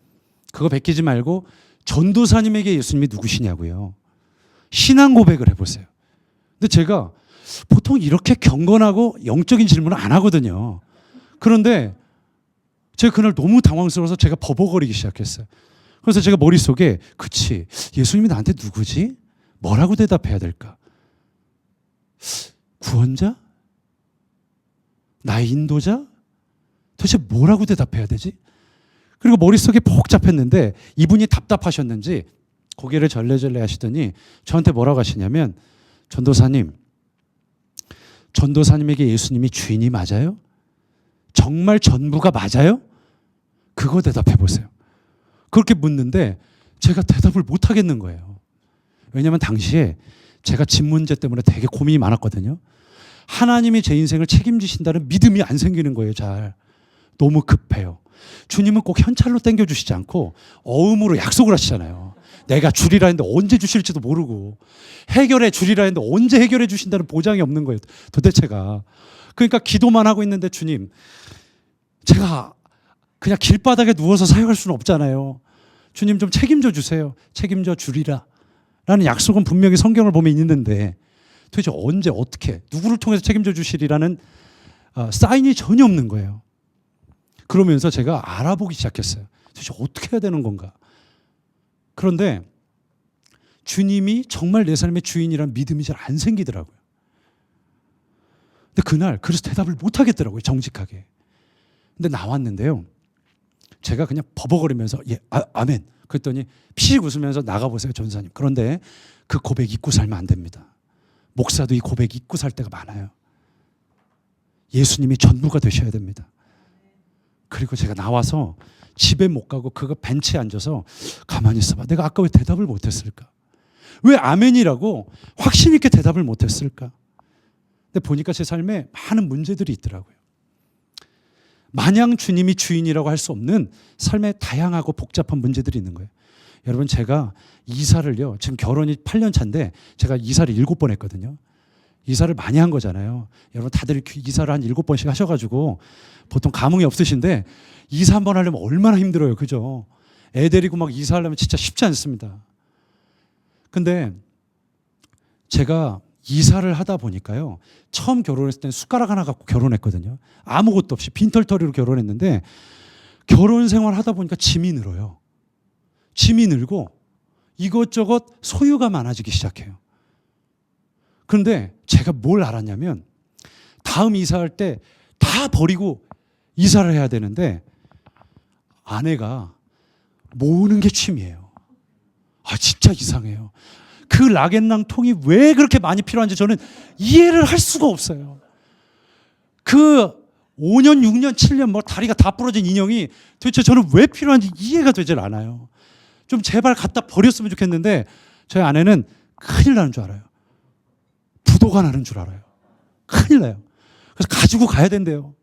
그거 베끼지 말고 전도사님에게 예수님이 누구시냐고요. 신앙 고백을 해보세요. 근데 제가 보통 이렇게 경건하고 영적인 질문을 안 하거든요. 그런데 제가 그날 너무 당황스러워서 제가 버벅거리기 시작했어요. 그래서 제가 머릿속에 그치, 예수님이 나한테 누구지? 뭐라고 대답해야 될까? 구원자? 나의 인도자? 도대체 뭐라고 대답해야 되지? 그리고 머릿속에 복잡했는데 이분이 답답하셨는지 고개를 절레절레 하시더니 저한테 뭐라고 하시냐면, 전도사님에게 예수님이 주인이 맞아요? 정말 전부가 맞아요? 그거 대답해 보세요. 그렇게 묻는데 제가 대답을 못 하겠는 거예요. 왜냐하면 당시에 제가 집 문제 때문에 되게 고민이 많았거든요. 하나님이 제 인생을 책임지신다는 믿음이 안 생기는 거예요. 잘. 너무 급해요. 주님은 꼭 현찰로 땡겨주시지 않고 어음으로 약속을 하시잖아요. 내가 주리라 했는데 언제 주실지도 모르고, 해결해 주리라 했는데 언제 해결해 주신다는 보장이 없는 거예요. 도대체가. 그러니까 기도만 하고 있는데, 주님, 제가 그냥 길바닥에 누워서 사역할 수는 없잖아요. 주님 좀 책임져 주세요. 책임져 주리라 라는 약속은 분명히 성경을 보면 있는데 도대체 언제 어떻게 누구를 통해서 책임져 주시리라는 사인이 전혀 없는 거예요. 그러면서 제가 알아보기 시작했어요. 도대체 어떻게 해야 되는 건가. 그런데 주님이 정말 내 삶의 주인이란 믿음이 잘 안 생기더라고요. 근데 그날 그래서 대답을 못 하겠더라고요. 정직하게. 근데 나왔는데요. 제가 그냥 버벅거리면서 예, 아멘. 그랬더니 피식 웃으면서 나가보세요, 전사님. 그런데 그 고백 잊고 살면 안 됩니다. 목사도 이 고백 잊고 살 때가 많아요. 예수님이 전부가 되셔야 됩니다. 그리고 제가 나와서 집에 못 가고 그거 벤치에 앉아서 가만히 있어봐. 내가 아까 왜 대답을 못했을까? 왜 아멘이라고 확신 있게 대답을 못했을까? 근데 보니까 제 삶에 많은 문제들이 있더라고요. 마냥 주님이 주인이라고 할 수 없는 삶에 다양하고 복잡한 문제들이 있는 거예요. 여러분, 제가 이사를요, 지금 결혼이 8년 차인데 제가 이사를 7번 했거든요. 이사를 많이 한 거잖아요. 여러분 다들 이사를 한 7번씩 하셔가지고 보통 감흥이 없으신데 이사 한 번 하려면 얼마나 힘들어요. 그죠? 애 데리고 막 이사하려면 진짜 쉽지 않습니다. 근데 제가 이사를 하다 보니까요, 처음 결혼했을 때는 숟가락 하나 갖고 결혼했거든요. 아무것도 없이 빈털터리로 결혼했는데 결혼 생활 하다 보니까 짐이 늘어요. 짐이 늘고 이것저것 소유가 많아지기 시작해요. 그런데 제가 뭘 알았냐면 다음 이사할 때 다 버리고 이사를 해야 되는데 아내가 모으는 게 취미예요. 아, 진짜 이상해요. 그 락앤랑 통이 왜 그렇게 많이 필요한지 저는 이해를 할 수가 없어요. 그 5년, 6년, 7년 뭐 다리가 다 부러진 인형이 도대체 저는 왜 필요한지 이해가 되질 않아요. 좀 제발 갖다 버렸으면 좋겠는데 저희 아내는 큰일 나는 줄 알아요. 부도가 나는 줄 알아요. 큰일 나요. 그래서 가지고 가야 된대요.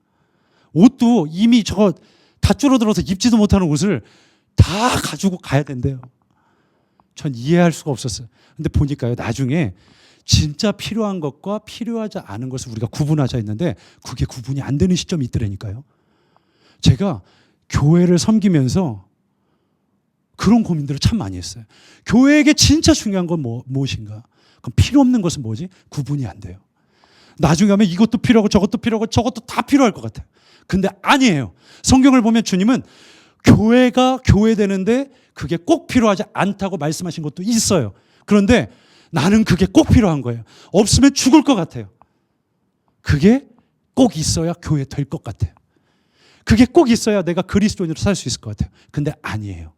옷도 이미 저거 다 줄어들어서 입지도 못하는 옷을 다 가지고 가야 된대요. 전 이해할 수가 없었어요. 근데 보니까요, 나중에 진짜 필요한 것과 필요하지 않은 것을 우리가 구분하자 했는데 그게 구분이 안 되는 시점이 있더라니까요. 제가 교회를 섬기면서 그런 고민들을 참 많이 했어요. 교회에게 진짜 중요한 건 무엇인가? 그럼 필요 없는 것은 뭐지? 구분이 안 돼요. 나중에 하면 이것도 필요하고 저것도 필요하고 저것도 다 필요할 것 같아요. 근데 아니에요. 성경을 보면 주님은 교회가 교회되는데 그게 꼭 필요하지 않다고 말씀하신 것도 있어요. 그런데 나는 그게 꼭 필요한 거예요. 없으면 죽을 것 같아요. 그게 꼭 있어야 교회 될 것 같아요. 그게 꼭 있어야 내가 그리스도인으로 살 수 있을 것 같아요. 근데 아니에요.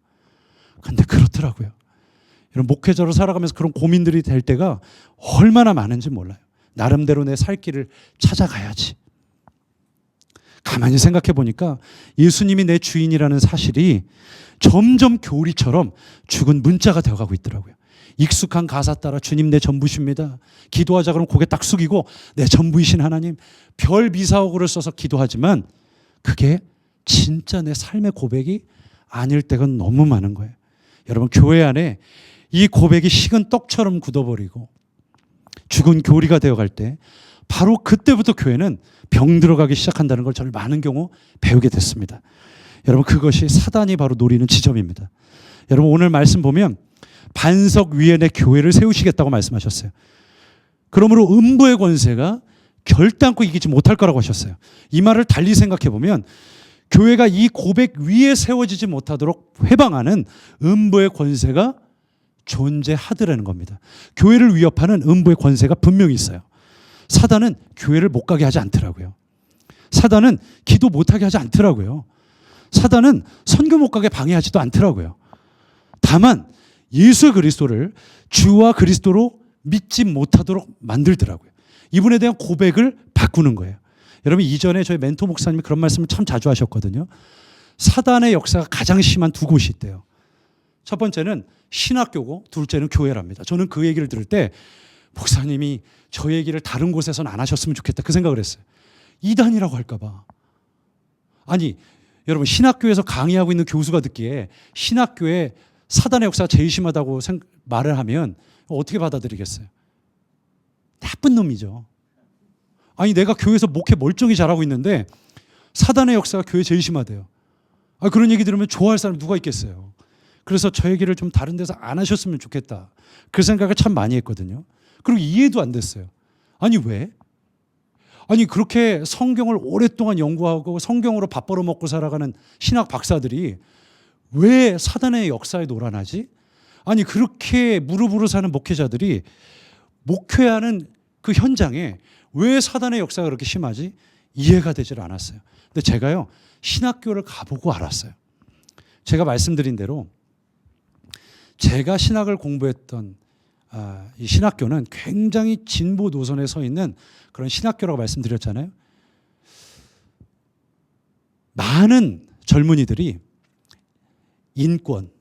근데 그렇더라고요. 이런 목회자로 살아가면서 그런 고민들이 될 때가 얼마나 많은지 몰라요. 나름대로 내 살 길을 찾아가야지. 가만히 생각해 보니까 예수님이 내 주인이라는 사실이 점점 교리처럼 죽은 문자가 되어가고 있더라고요. 익숙한 가사 따라 주님 내 전부십니다. 기도하자 그러면 고개 딱 숙이고 내 전부이신 하나님, 별 미사오구를 써서 기도하지만 그게 진짜 내 삶의 고백이 아닐 때가 너무 많은 거예요. 여러분, 교회 안에 이 고백이 식은 떡처럼 굳어버리고 죽은 교리가 되어갈 때 바로 그때부터 교회는 병 들어가기 시작한다는 걸 저는 많은 경우 배우게 됐습니다. 여러분, 그것이 사단이 바로 노리는 지점입니다. 여러분, 오늘 말씀 보면 반석 위에 내 교회를 세우시겠다고 말씀하셨어요. 그러므로 음부의 권세가 결단코 이기지 못할 거라고 하셨어요. 이 말을 달리 생각해 보면 교회가 이 고백 위에 세워지지 못하도록 회방하는 음부의 권세가 존재하더라는 겁니다. 교회를 위협하는 음부의 권세가 분명히 있어요. 사단은 교회를 못 가게 하지 않더라고요. 사단은 기도 못하게 하지 않더라고요. 사단은 선교 못 가게 방해하지도 않더라고요. 다만 예수 그리스도를 주와 그리스도로 믿지 못하도록 만들더라고요. 이분에 대한 고백을 바꾸는 거예요. 여러분, 이전에 저희 멘토 목사님이 그런 말씀을 참 자주 하셨거든요. 사단의 역사가 가장 심한 두 곳이 있대요. 첫 번째는 신학교고 둘째는 교회랍니다. 저는 그 얘기를 들을 때 목사님이 저 얘기를 다른 곳에서는 안 하셨으면 좋겠다 그 생각을 했어요. 이단이라고 할까 봐. 아니, 여러분, 신학교에서 강의하고 있는 교수가 듣기에 신학교에 사단의 역사가 제일 심하다고 말을 하면 어떻게 받아들이겠어요? 나쁜 놈이죠. 아니, 내가 교회에서 목회 멀쩡히 잘하고 있는데 사단의 역사가 교회에 제일 심하대요. 그런 얘기 들으면 좋아할 사람이 누가 있겠어요. 그래서 저 얘기를 좀 다른 데서 안 하셨으면 좋겠다. 그 생각을 참 많이 했거든요. 그리고 이해도 안 됐어요. 아니, 왜? 아니, 그렇게 성경을 오랫동안 연구하고 성경으로 밥 벌어먹고 살아가는 신학 박사들이 왜 사단의 역사에 놀아나지? 아니, 그렇게 무릎으로 사는 목회자들이 목회하는 그 현장에 왜 사단의 역사가 그렇게 심하지? 이해가 되질 않았어요. 근데 제가요, 신학교를 가보고 알았어요. 제가 말씀드린 대로 제가 신학을 공부했던 이 신학교는 굉장히 진보 노선에 서 있는 그런 신학교라고 말씀드렸잖아요. 많은 젊은이들이 인권,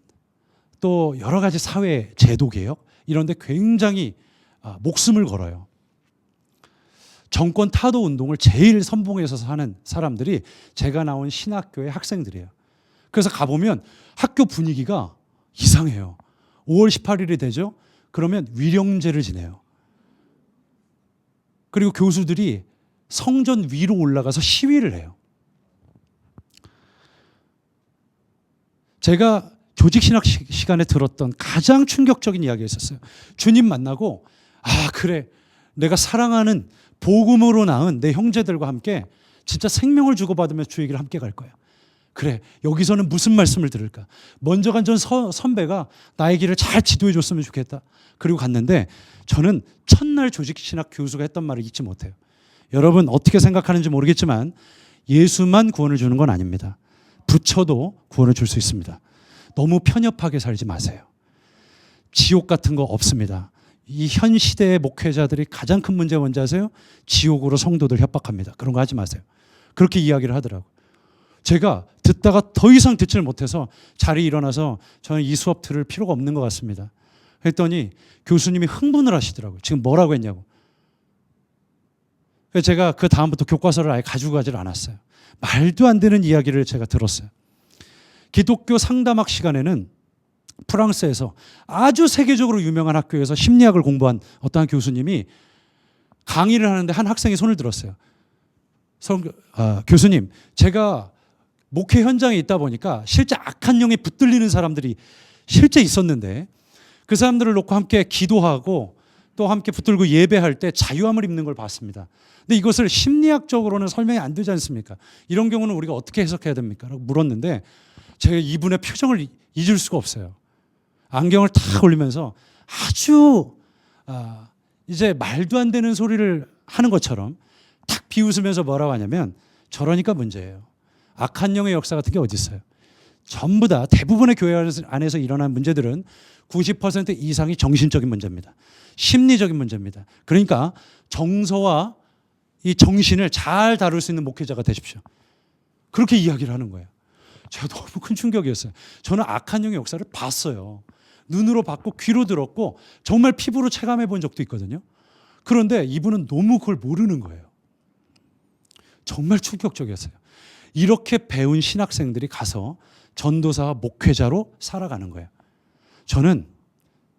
또 여러 가지 사회 제도 개혁 이런 데 굉장히 목숨을 걸어요. 정권 타도 운동을 제일 선봉해서 하는 사람들이 제가 나온 신학교의 학생들이에요. 그래서 가보면 학교 분위기가 이상해요. 5월 18일이 되죠? 그러면 위령제를 지내요. 그리고 교수들이 성전 위로 올라가서 시위를 해요. 제가 조직신학 시간에 들었던 가장 충격적인 이야기가 있었어요. 주님 만나고 그래, 내가 사랑하는 복음으로 낳은 내 형제들과 함께 진짜 생명을 주고받으면서 주 얘기를 함께 갈 거야. 그래, 여기서는 무슨 말씀을 들을까? 먼저 간 전 선배가 나의 길을 잘 지도해 줬으면 좋겠다. 그리고 갔는데 저는 첫날 조직신학 교수가 했던 말을 잊지 못해요. 여러분 어떻게 생각하는지 모르겠지만 예수만 구원을 주는 건 아닙니다. 부처도 구원을 줄 수 있습니다. 너무 편협하게 살지 마세요. 지옥 같은 거 없습니다. 이 현 시대의 목회자들이 가장 큰 문제가 뭔지 아세요? 지옥으로 성도들 협박합니다. 그런 거 하지 마세요. 그렇게 이야기를 하더라고요. 제가 듣다가 더 이상 듣지를 못해서 자리에 일어나서 저는 이 수업 들을 필요가 없는 것 같습니다. 했더니 교수님이 흥분을 하시더라고요. 지금 뭐라고 했냐고. 그래서 제가 그 다음부터 교과서를 아예 가지고 가지를 않았어요. 말도 안 되는 이야기를 제가 들었어요. 기독교 상담학 시간에는 프랑스에서 아주 세계적으로 유명한 학교에서 심리학을 공부한 어떠한 교수님이 강의를 하는데 한 학생이 손을 들었어요. 교수님, 제가 목회 현장에 있다 보니까 실제 악한 영에 붙들리는 사람들이 실제 있었는데 그 사람들을 놓고 함께 기도하고 또 함께 붙들고 예배할 때 자유함을 입는 걸 봤습니다. 근데 이것을 심리학적으로는 설명이 안 되지 않습니까? 이런 경우는 우리가 어떻게 해석해야 됩니까? 라고 물었는데 제가 이분의 표정을 잊을 수가 없어요. 안경을 탁 올리면서 아주 이제 말도 안 되는 소리를 하는 것처럼 탁 비웃으면서 뭐라고 하냐면 저러니까 문제예요. 악한 영의 역사 같은 게 어디 있어요? 전부 다 대부분의 교회 안에서 일어난 문제들은 90% 이상이 정신적인 문제입니다. 심리적인 문제입니다. 그러니까 정서와 이 정신을 잘 다룰 수 있는 목회자가 되십시오. 그렇게 이야기를 하는 거예요. 제가 너무 큰 충격이었어요. 저는 악한 영의 역사를 봤어요. 눈으로 봤고 귀로 들었고 정말 피부로 체감해 본 적도 있거든요. 그런데 이분은 너무 그걸 모르는 거예요. 정말 충격적이었어요. 이렇게 배운 신학생들이 가서 전도사와 목회자로 살아가는 거예요. 저는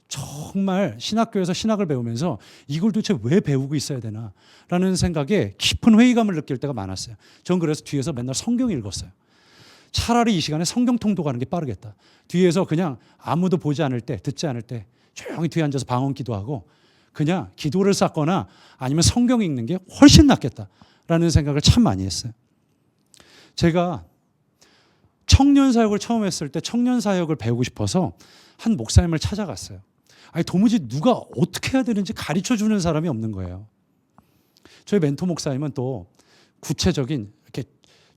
정말 신학교에서 신학을 배우면서 이걸 도대체 왜 배우고 있어야 되나 라는 생각에 깊은 회의감을 느낄 때가 많았어요. 전 그래서 뒤에서 맨날 성경 읽었어요. 차라리 이 시간에 성경 통독하는 게 빠르겠다. 뒤에서 그냥 아무도 보지 않을 때, 듣지 않을 때 조용히 뒤에 앉아서 방언 기도하고 그냥 기도를 쌓거나 아니면 성경 읽는 게 훨씬 낫겠다라는 생각을 참 많이 했어요. 제가 청년 사역을 처음 했을 때 청년 사역을 배우고 싶어서 한 목사님을 찾아갔어요. 아니 도무지 누가 어떻게 해야 되는지 가르쳐 주는 사람이 없는 거예요. 저희 멘토 목사님은 또 구체적인 이렇게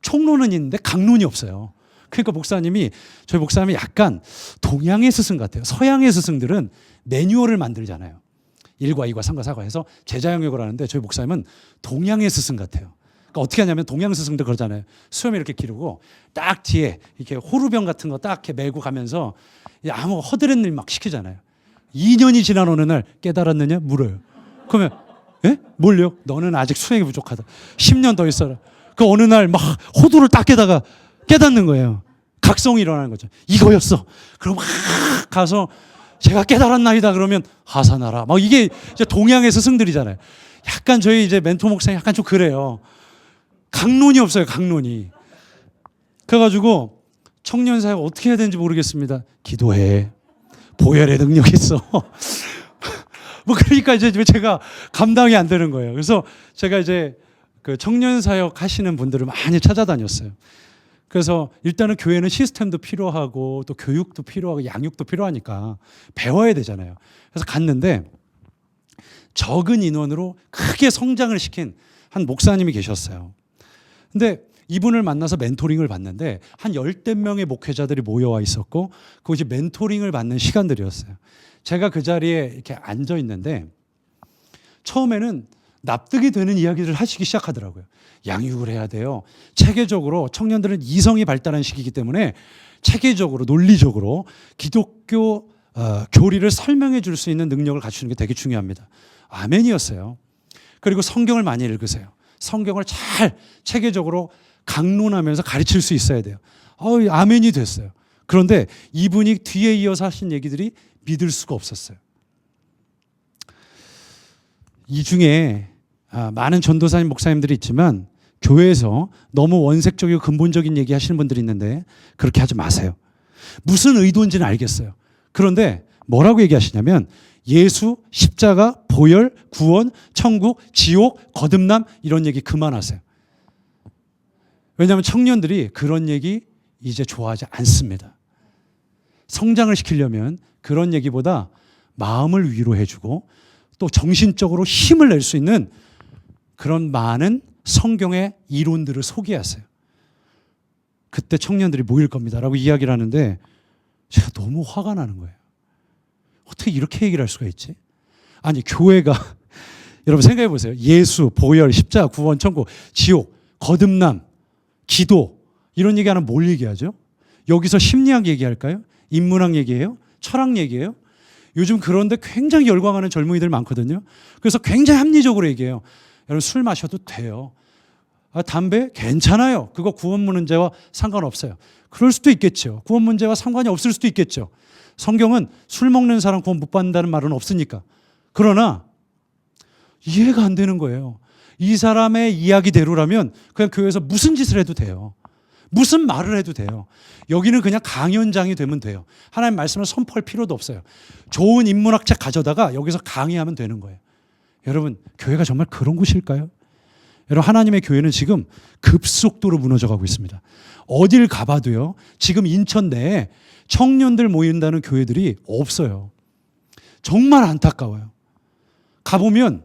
총론은 있는데 강론이 없어요. 그러니까 저희 목사님이 약간 동양의 스승 같아요. 서양의 스승들은 매뉴얼을 만들잖아요. 1과 2과 3과 4과 해서 제자 영역을 하는데 저희 목사님은 동양의 스승 같아요. 그러니까 어떻게 하냐면 동양 스승들 그러잖아요. 수염 이렇게 기르고 딱 뒤에 이렇게 호루병 같은 거 딱 이렇게 메고 가면서 아무 허드렛 일 막 시키잖아요. 2년이 지난 어느 날 깨달았느냐 물어요. 그러면 예? 뭘요? 너는 아직 수행이 부족하다. 10년 더 있어라. 그 어느 날 막 호두를 딱 깨다가 깨닫는 거예요. 각성이 일어나는 거죠. 이거였어. 그럼 막 가서 제가 깨달았나이다 그러면 하사나라. 막 이게 이제 동양의 스승들이잖아요. 약간 저희 이제 멘토 목사님 약간 좀 그래요. 강론이 없어요. 강론이. 그래가지고 청년 사역 어떻게 해야 되는지 모르겠습니다. 기도해. 보혈의 능력이 있어. 뭐 그러니까 이제 제가 감당이 안 되는 거예요. 그래서 제가 이제 그 청년 사역 하시는 분들을 많이 찾아다녔어요. 그래서 일단은 교회는 시스템도 필요하고 또 교육도 필요하고 양육도 필요하니까 배워야 되잖아요. 그래서 갔는데 적은 인원으로 크게 성장을 시킨 한 목사님이 계셨어요. 근데 이분을 만나서 멘토링을 받는데 한 10대 명의 목회자들이 모여와 있었고 그것이 멘토링을 받는 시간들이었어요. 제가 그 자리에 이렇게 앉아 있는데 처음에는 납득이 되는 이야기를 하시기 시작하더라고요. 양육을 해야 돼요. 체계적으로 청년들은 이성이 발달한 시기이기 때문에 체계적으로 논리적으로 기독교 교리를 설명해 줄 수 있는 능력을 갖추는 게 되게 중요합니다. 아멘이었어요. 그리고 성경을 많이 읽으세요. 성경을 잘 체계적으로 강론하면서 가르칠 수 있어야 돼요. 아멘이 됐어요. 그런데 이분이 뒤에 이어서 하신 얘기들이 믿을 수가 없었어요. 이 중에 많은 전도사님, 목사님들이 있지만 교회에서 너무 원색적이고 근본적인 얘기 하시는 분들이 있는데 그렇게 하지 마세요. 무슨 의도인지는 알겠어요. 그런데 뭐라고 얘기하시냐면 예수, 십자가, 보혈, 구원, 천국, 지옥, 거듭남 이런 얘기 그만하세요. 왜냐하면 청년들이 그런 얘기 이제 좋아하지 않습니다. 성장을 시키려면 그런 얘기보다 마음을 위로해주고 또 정신적으로 힘을 낼 수 있는 그런 많은 성경의 이론들을 소개하세요. 그때 청년들이 모일 겁니다라고 이야기를 하는데 제가 너무 화가 나는 거예요. 어떻게 이렇게 얘기를 할 수가 있지? 아니 교회가 여러분 생각해 보세요. 예수, 보혈, 십자가, 구원, 천국, 지옥, 거듭남, 기도 이런 얘기하면 뭘 얘기하죠? 여기서 심리학 얘기할까요? 인문학 얘기해요? 철학 얘기해요? 요즘 그런데 굉장히 열광하는 젊은이들 많거든요. 그래서 굉장히 합리적으로 얘기해요. 여러분 술 마셔도 돼요. 담배 괜찮아요. 그거 구원 문제와 상관없어요. 그럴 수도 있겠죠. 구원 문제와 상관이 없을 수도 있겠죠. 성경은 술 먹는 사람 구원 못 받는다는 말은 없으니까. 그러나 이해가 안 되는 거예요. 이 사람의 이야기대로라면 그냥 교회에서 무슨 짓을 해도 돼요. 무슨 말을 해도 돼요. 여기는 그냥 강연장이 되면 돼요. 하나님 말씀을 선포할 필요도 없어요. 좋은 인문학책 가져다가 여기서 강의하면 되는 거예요. 여러분, 교회가 정말 그런 곳일까요? 여러분, 하나님의 교회는 지금 급속도로 무너져가고 있습니다. 어딜 가봐도요, 지금 인천 내에 청년들 모인다는 교회들이 없어요. 정말 안타까워요. 가보면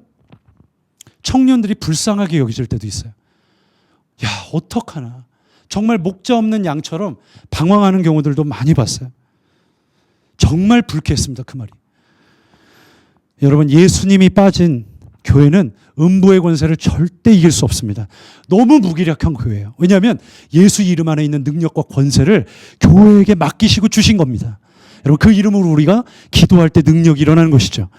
청년들이 불쌍하게 여겨질 때도 있어요. 야, 어떡하나. 정말 목자 없는 양처럼 방황하는 경우들도 많이 봤어요. 정말 불쾌했습니다, 그 말이. 여러분, 예수님이 빠진 교회는 음부의 권세를 절대 이길 수 없습니다. 너무 무기력한 교회예요. 왜냐하면 예수 이름 안에 있는 능력과 권세를 교회에게 맡기시고 주신 겁니다. 여러분, 그 이름으로 우리가 기도할 때 능력이 일어나는 것이죠.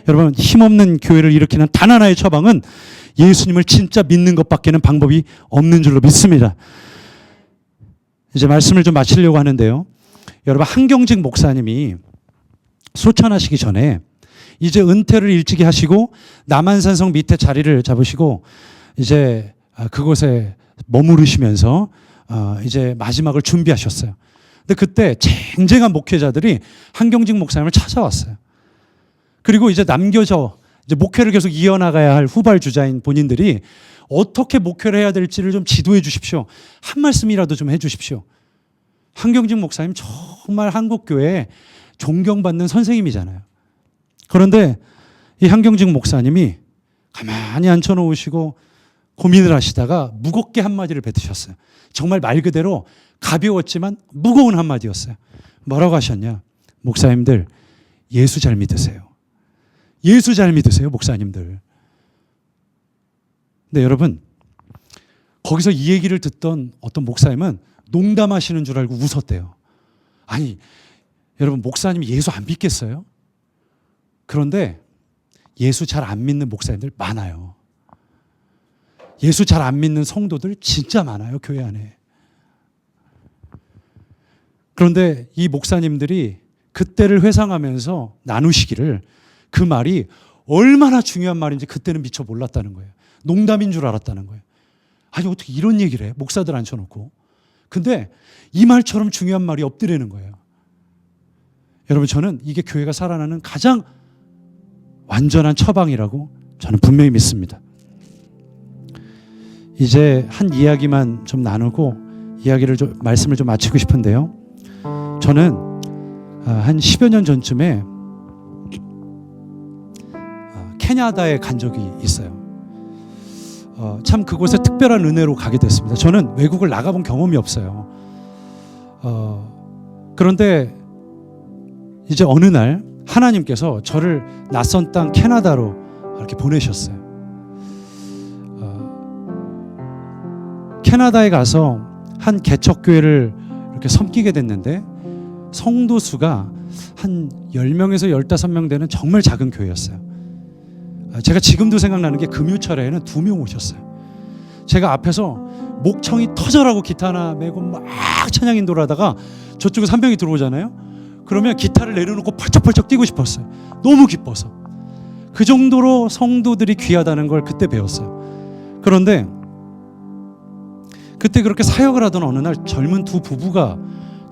여러분, 힘없는 교회를 일으키는 단 하나의 처방은 예수님을 진짜 믿는 것밖에는 방법이 없는 줄로 믿습니다. 이제 말씀을 좀 마치려고 하는데요. 여러분, 한경직 목사님이 소천하시기 전에 이제 은퇴를 일찍이 하시고 남한산성 밑에 자리를 잡으시고 이제 그곳에 머무르시면서 이제 마지막을 준비하셨어요. 근데 그때 쟁쟁한 목회자들이 한경직 목사님을 찾아왔어요. 그리고 이제 남겨져 이제 목회를 계속 이어나가야 할 후발 주자인 본인들이 어떻게 목회를 해야 될지를 좀 지도해 주십시오. 한 말씀이라도 좀 해 주십시오. 한경직 목사님 정말 한국교회에 존경받는 선생님이잖아요. 그런데 이 한경직 목사님이 가만히 앉혀놓으시고 고민을 하시다가 무겁게 한마디를 뱉으셨어요. 정말 말 그대로 가벼웠지만 무거운 한마디였어요. 뭐라고 하셨냐? 목사님들, 예수 잘 믿으세요. 예수 잘 믿으세요, 목사님들. 근데 여러분, 거기서 이 얘기를 듣던 어떤 목사님은 농담하시는 줄 알고 웃었대요. 아니, 여러분, 목사님이 예수 안 믿겠어요? 그런데 예수 잘 안 믿는 목사님들 많아요. 예수 잘 안 믿는 성도들 진짜 많아요, 교회 안에. 그런데 이 목사님들이 그때를 회상하면서 나누시기를 그 말이 얼마나 중요한 말인지 그때는 미처 몰랐다는 거예요. 농담인 줄 알았다는 거예요. 아니, 어떻게 이런 얘기를 해? 목사들 앉혀놓고. 근데 이 말처럼 중요한 말이 없더라는 거예요. 여러분, 저는 이게 교회가 살아나는 가장 완전한 처방이라고 저는 분명히 믿습니다. 이제 한 이야기만 좀 나누고 말씀을 좀 마치고 싶은데요. 저는 한 10여 년 전쯤에 캐나다에 간 적이 있어요. 참 그곳에 특별한 은혜로 가게 됐습니다. 저는 외국을 나가본 경험이 없어요. 그런데 이제 어느 날 하나님께서 저를 낯선 땅 캐나다로 이렇게 보내셨어요. 캐나다에 가서 한 개척교회를 이렇게 섬기게 됐는데 성도 수가 한 10명에서 15명 되는 정말 작은 교회였어요. 제가 지금도 생각나는 게 금요철에는 2명 오셨어요. 제가 앞에서 목청이 터져라고 기타 하나 메고 막 찬양 인도를 하다가 저쪽에서 한 명이 들어오잖아요. 그러면 기타를 내려놓고 펄쩍펄쩍 뛰고 싶었어요. 너무 기뻐서. 그 정도로 성도들이 귀하다는 걸 그때 배웠어요. 그런데 그때 그렇게 사역을 하던 어느 날 젊은 두 부부가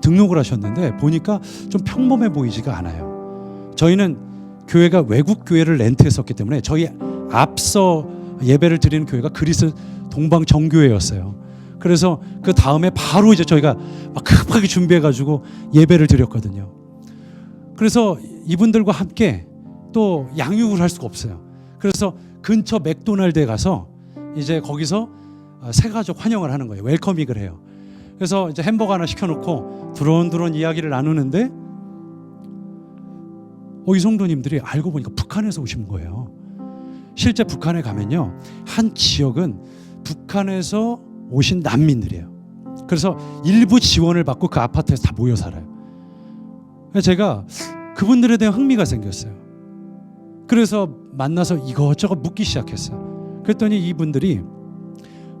등록을 하셨는데 보니까 좀 평범해 보이지가 않아요. 저희는 교회가 외국 교회를 렌트했었기 때문에 저희 앞서 예배를 드리는 교회가 그리스 동방 정교회였어요. 그래서 그 다음에 바로 이제 저희가 막 급하게 준비해가지고 예배를 드렸거든요. 그래서 이분들과 함께 또 양육을 할 수가 없어요. 그래서 근처 맥도날드에 가서 이제 거기서 새 가족 환영을 하는 거예요. 웰커밍을 해요. 그래서 이제 햄버거 하나 시켜놓고 두런두런 이야기를 나누는데 이 성도님들이 알고 보니까 북한에서 오신 거예요. 실제 북한에 가면요, 한 지역은 북한에서 오신 난민들이에요. 그래서 일부 지원을 받고 그 아파트에서 다 모여 살아요. 제가 그분들에 대한 흥미가 생겼어요. 그래서 만나서 이것저것 묻기 시작했어요. 그랬더니 이분들이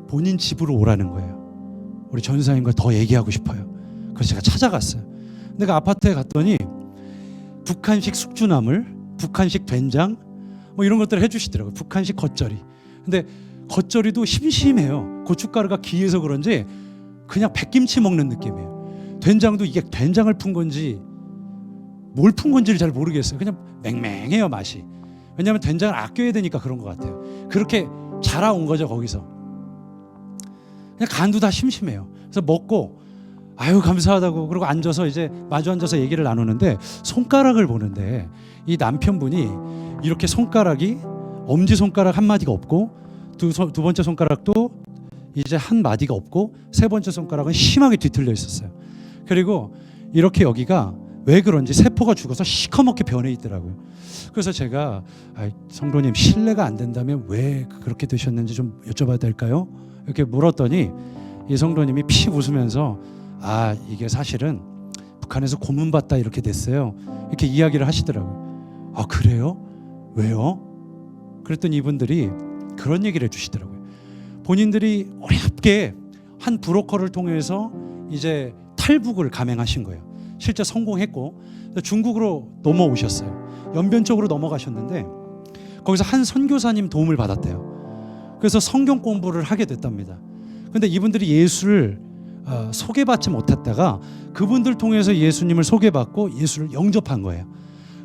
본인 집으로 오라는 거예요. 우리 전사님과 더 얘기하고 싶어요. 그래서 제가 찾아갔어요. 내가 아파트에 갔더니 북한식 숙주나물, 북한식 된장 뭐 이런 것들을 해주시더라고요. 북한식 겉절이. 근데 겉절이도 심심해요. 고춧가루가 귀해서 그런지 그냥 백김치 먹는 느낌이에요. 된장도 이게 된장을 푼 건지 뭘 푼 건지를 잘 모르겠어요. 그냥 맹맹해요, 맛이. 왜냐하면 된장을 아껴야 되니까 그런 것 같아요. 그렇게 자라온 거죠, 거기서. 그냥 간도 다 심심해요. 그래서 먹고 아유 감사하다고 그러고 앉아서 이제 마주 앉아서 얘기를 나누는데 손가락을 보는데 이 남편분이 이렇게 손가락이 엄지손가락 한 마디가 없고 두 번째 손가락도 이제 한 마디가 없고 세 번째 손가락은 심하게 뒤틀려 있었어요. 그리고 이렇게 여기가 왜 그런지 세포가 죽어서 시커멓게 변해 있더라고요. 그래서 제가 성도님 실례가 안 된다면 왜 그렇게 되셨는지 좀 여쭤봐도 될까요? 이렇게 물었더니 이 성도님이 피 웃으면서 이게 사실은 북한에서 고문받다 이렇게 됐어요. 이렇게 이야기를 하시더라고요. 그래요? 왜요? 그랬더니 이분들이 그런 얘기를 해주시더라고요. 본인들이 어렵게 한 브로커를 통해서 이제 탈북을 감행하신 거예요. 실제 성공했고 중국으로 넘어오셨어요. 연변쪽으로 넘어가셨는데 거기서 한 선교사님 도움을 받았대요. 그래서 성경 공부를 하게 됐답니다. 근데 이분들이 예수를 소개받지 못했다가 그분들 통해서 예수님을 소개받고 예수를 영접한 거예요.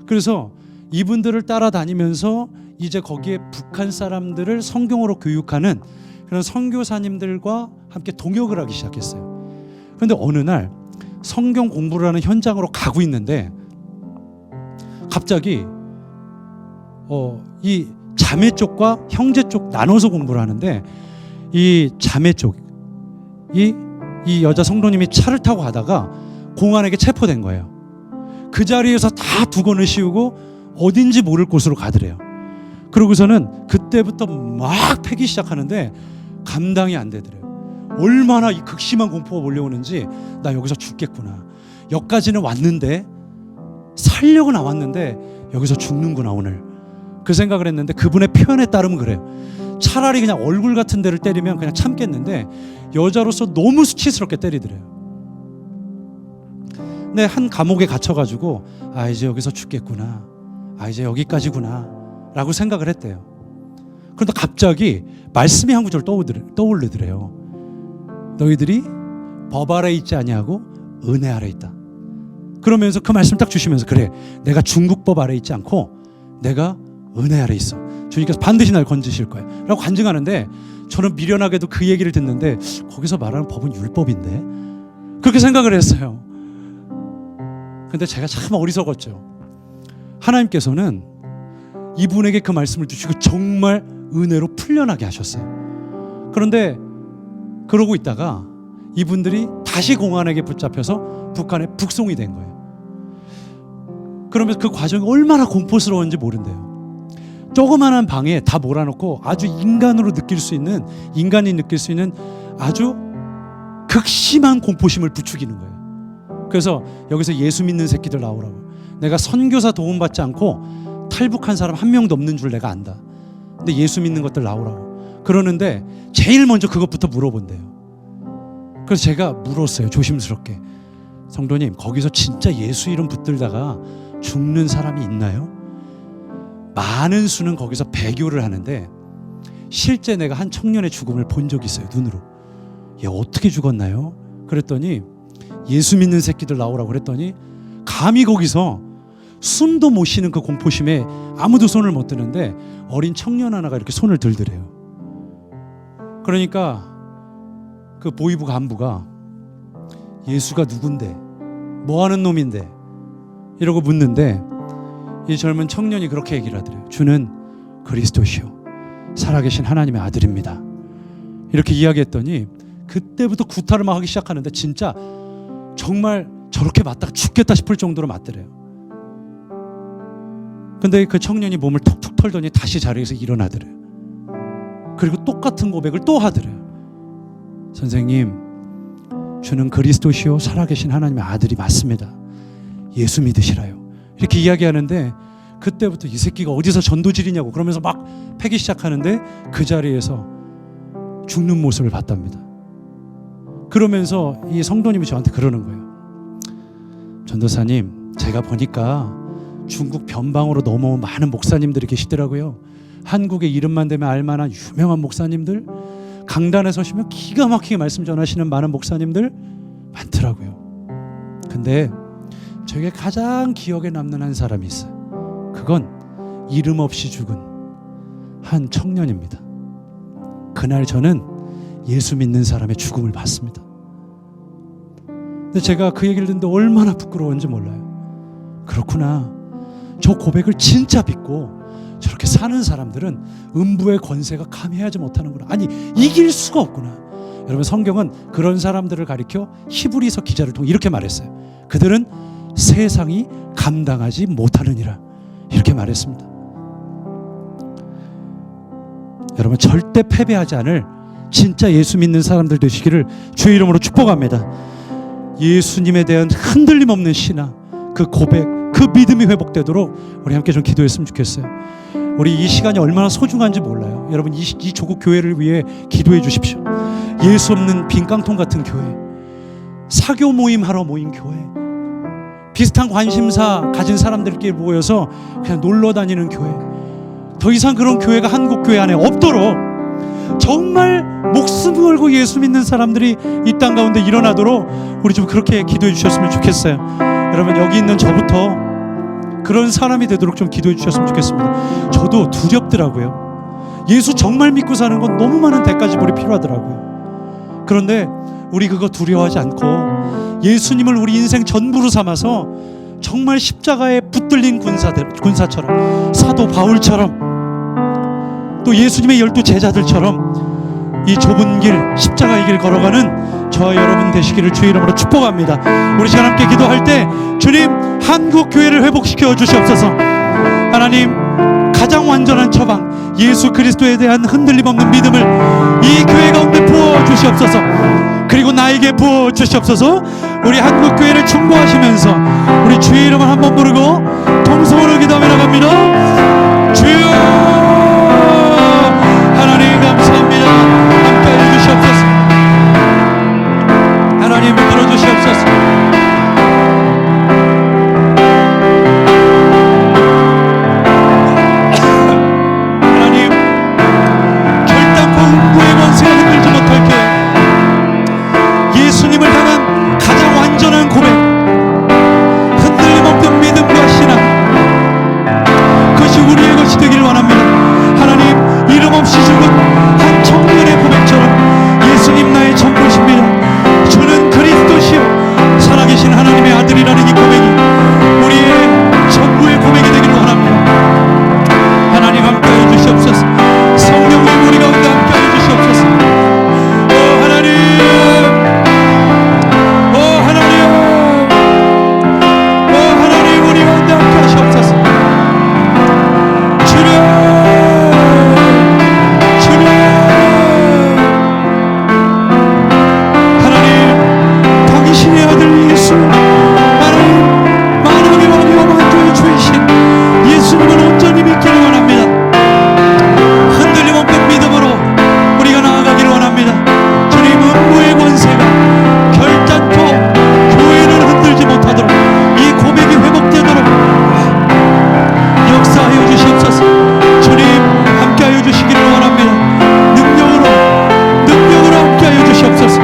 그래서 이분들을 따라다니면서 이제 거기에 북한 사람들을 성경으로 교육하는 그런 선교사님들과 함께 동역을 하기 시작했어요. 그런데 어느 날 성경 공부를 하는 현장으로 가고 있는데 갑자기 이 자매 쪽과 형제 쪽 나눠서 공부를 하는데 이 자매 쪽이 이 여자 성도님이 차를 타고 가다가 공안에게 체포된 거예요. 그 자리에서 다 두건을 씌우고 어딘지 모를 곳으로 가더래요. 그러고서는 그때부터 막 패기 시작하는데 감당이 안 되더래요. 얼마나 이 극심한 공포가 몰려오는지 나 여기서 죽겠구나. 여기까지는 왔는데 살려고 나왔는데 여기서 죽는구나 오늘. 그 생각을 했는데 그분의 표현에 따르면 그래요. 차라리 그냥 얼굴 같은 데를 때리면 그냥 참겠는데 여자로서 너무 수치스럽게 때리더래요. 근데 한 감옥에 갇혀가지고 이제 여기서 죽겠구나. 이제 여기까지구나 라고 생각을 했대요. 그런데 갑자기 말씀이 한 구절 떠오르더래요. 너희들이 법 아래 있지 아니하고 은혜 아래 있다. 그러면서 그 말씀 딱 주시면서 그래 내가 중국법 아래 있지 않고 내가 은혜 아래 있어. 주님께서 반드시 날 건지실 거야 라고 간증하는데 저는 미련하게도 그 얘기를 듣는데 거기서 말하는 법은 율법인데 그렇게 생각을 했어요. 근데 제가 참 어리석었죠. 하나님께서는 이분에게 그 말씀을 주시고 정말 은혜로 풀려나게 하셨어요. 그런데 그러고 있다가 이분들이 다시 공안에게 붙잡혀서 북한에 북송이 된 거예요. 그러면서 그 과정이 얼마나 공포스러운지 모른대요. 조그만한 방에 다 몰아놓고 아주 인간이 느낄 수 있는 아주 극심한 공포심을 부추기는 거예요. 그래서 여기서 예수 믿는 새끼들 나오라고. 내가 선교사 도움받지 않고 탈북한 사람 한 명도 없는 줄 내가 안다. 근데 예수 믿는 것들 나오라고. 그러는데 제일 먼저 그것부터 물어본대요. 그래서 제가 물었어요. 조심스럽게. 성도님 거기서 진짜 예수 이름 붙들다가 죽는 사람이 있나요? 많은 수는 거기서 배교를 하는데 실제 내가 한 청년의 죽음을 본 적이 있어요. 눈으로. 얘 어떻게 죽었나요? 그랬더니 예수 믿는 새끼들 나오라고 그랬더니 감히 거기서 숨도 못 쉬는 그 공포심에 아무도 손을 못 드는데 어린 청년 하나가 이렇게 손을 들더래요. 그러니까 그 보이부 간부가 예수가 누군데 뭐하는 놈인데 이러고 묻는데 이 젊은 청년이 그렇게 얘기를 하더래요. 주는 그리스도시요 살아계신 하나님의 아들입니다. 이렇게 이야기했더니 그때부터 구타를 막 하기 시작하는데 진짜 정말 저렇게 맞다가 죽겠다 싶을 정도로 맞더래요. 근데 그 청년이 몸을 툭툭 털더니 다시 자리에서 일어나더래요. 그리고 똑같은 고백을 또 하더래요. 선생님, 주는 그리스도시요 살아계신 하나님의 아들이 맞습니다. 예수 믿으시라요. 이렇게 이야기하는데 그때부터 이 새끼가 어디서 전도질이냐고 그러면서 막 패기 시작하는데 그 자리에서 죽는 모습을 봤답니다. 그러면서 이 성도님이 저한테 그러는 거예요. 전도사님, 제가 보니까 중국 변방으로 넘어온 많은 목사님들이 계시더라고요. 한국의 이름만 대면 알만한 유명한 목사님들, 강단에 서시면 기가 막히게 말씀 전하시는 많은 목사님들 많더라고요. 근데 저에게 가장 기억에 남는 한 사람이 있어요. 그건 이름 없이 죽은 한 청년입니다. 그날 저는 예수 믿는 사람의 죽음을 봤습니다. 근데 제가 그 얘기를 듣는데 얼마나 부끄러운지 몰라요. 그렇구나, 저 고백을 진짜 믿고 저렇게 사는 사람들은 음부의 권세가 감히하지 못하는구나. 아니, 이길 수가 없구나. 여러분, 성경은 그런 사람들을 가리켜 히브리서 기자를 통해 이렇게 말했어요. 그들은 세상이 감당하지 못하느니라, 이렇게 말했습니다. 여러분, 절대 패배하지 않을 진짜 예수 믿는 사람들 되시기를 주의 이름으로 축복합니다. 예수님에 대한 흔들림 없는 신앙, 그 고백, 그 믿음이 회복되도록 우리 함께 좀 기도했으면 좋겠어요. 우리 이 시간이 얼마나 소중한지 몰라요. 여러분, 이 조국 교회를 위해 기도해 주십시오. 예수 없는 빈깡통 같은 교회, 사교 모임 하러 모인 교회, 비슷한 관심사 가진 사람들끼리 모여서 그냥 놀러 다니는 교회, 더 이상 그런 교회가 한국 교회 안에 없도록 정말 목숨 걸고 예수 믿는 사람들이 이 땅 가운데 일어나도록 우리 좀 그렇게 기도해 주셨으면 좋겠어요. 여러분, 여기 있는 저부터 그런 사람이 되도록 좀 기도해 주셨으면 좋겠습니다. 저도 두렵더라고요. 예수 정말 믿고 사는 건 너무 많은 대가 지불이 필요하더라고요. 그런데 우리 그거 두려워하지 않고 예수님을 우리 인생 전부로 삼아서 정말 십자가에 붙들린 군사처럼, 사도 바울처럼, 또 예수님의 12 제자들처럼 이 좁은 길, 십자가의 길 걸어가는 저와 여러분 되시기를 주의 이름으로 축복합니다. 우리 시간 함께 기도할 때 주님, 한국 교회를 회복시켜 주시옵소서. 하나님, 가장 완전한 처방, 예수 그리스도에 대한 흔들림 없는 믿음을 이 교회 가운데 부어 주시옵소서. 그리고 나에게 부어 주시옵소서. 우리 한국 교회를 충고하시면서 우리 주의 이름을 한번 부르고 통성으로 기도하며 나갑니다. 주여, 하나님 감사합니다. 함께해 주시옵소서. 하나님 들어 주시옵소서. 하나님, 결단코 음부의 권세가 흔들지 못할 교회, 예수님을 향한 가장 완전한 고백, 흔들림 없는 믿음과 신앙, 그것이 우리의 것이 되기를 원합니다. 하나님, 이름 없이 죽은 한 청년의 고백처럼 예수님 나의 전부십니다. 주는 그리스도시요 살아계신 하나님의 아들이라는 이 고백이 우리의 전부의 고백이 되기를 원합니다. 하나님, 함께해 주시옵소서. 성령님, 우리 가운데 함께해 주시옵소서. 오 하나님, 오 하나님, 오 하나님, 우리 가운데 함께하시옵소서. 당신의 아들 예수, 만왕의 왕이와 만주의 주이신 예수님을 온전히 믿기를 원합니다. 흔들림 없는 믿음으로 우리가 나아가기를 원합니다. 주님, 음부의 권세가 결단코 교회를 흔들지 못하도록 이 고백이 회복되도록 역사하여 주시옵소서. 주님, 함께하여 주시기를 원합니다. 능력으로 함께하여 주시옵소서.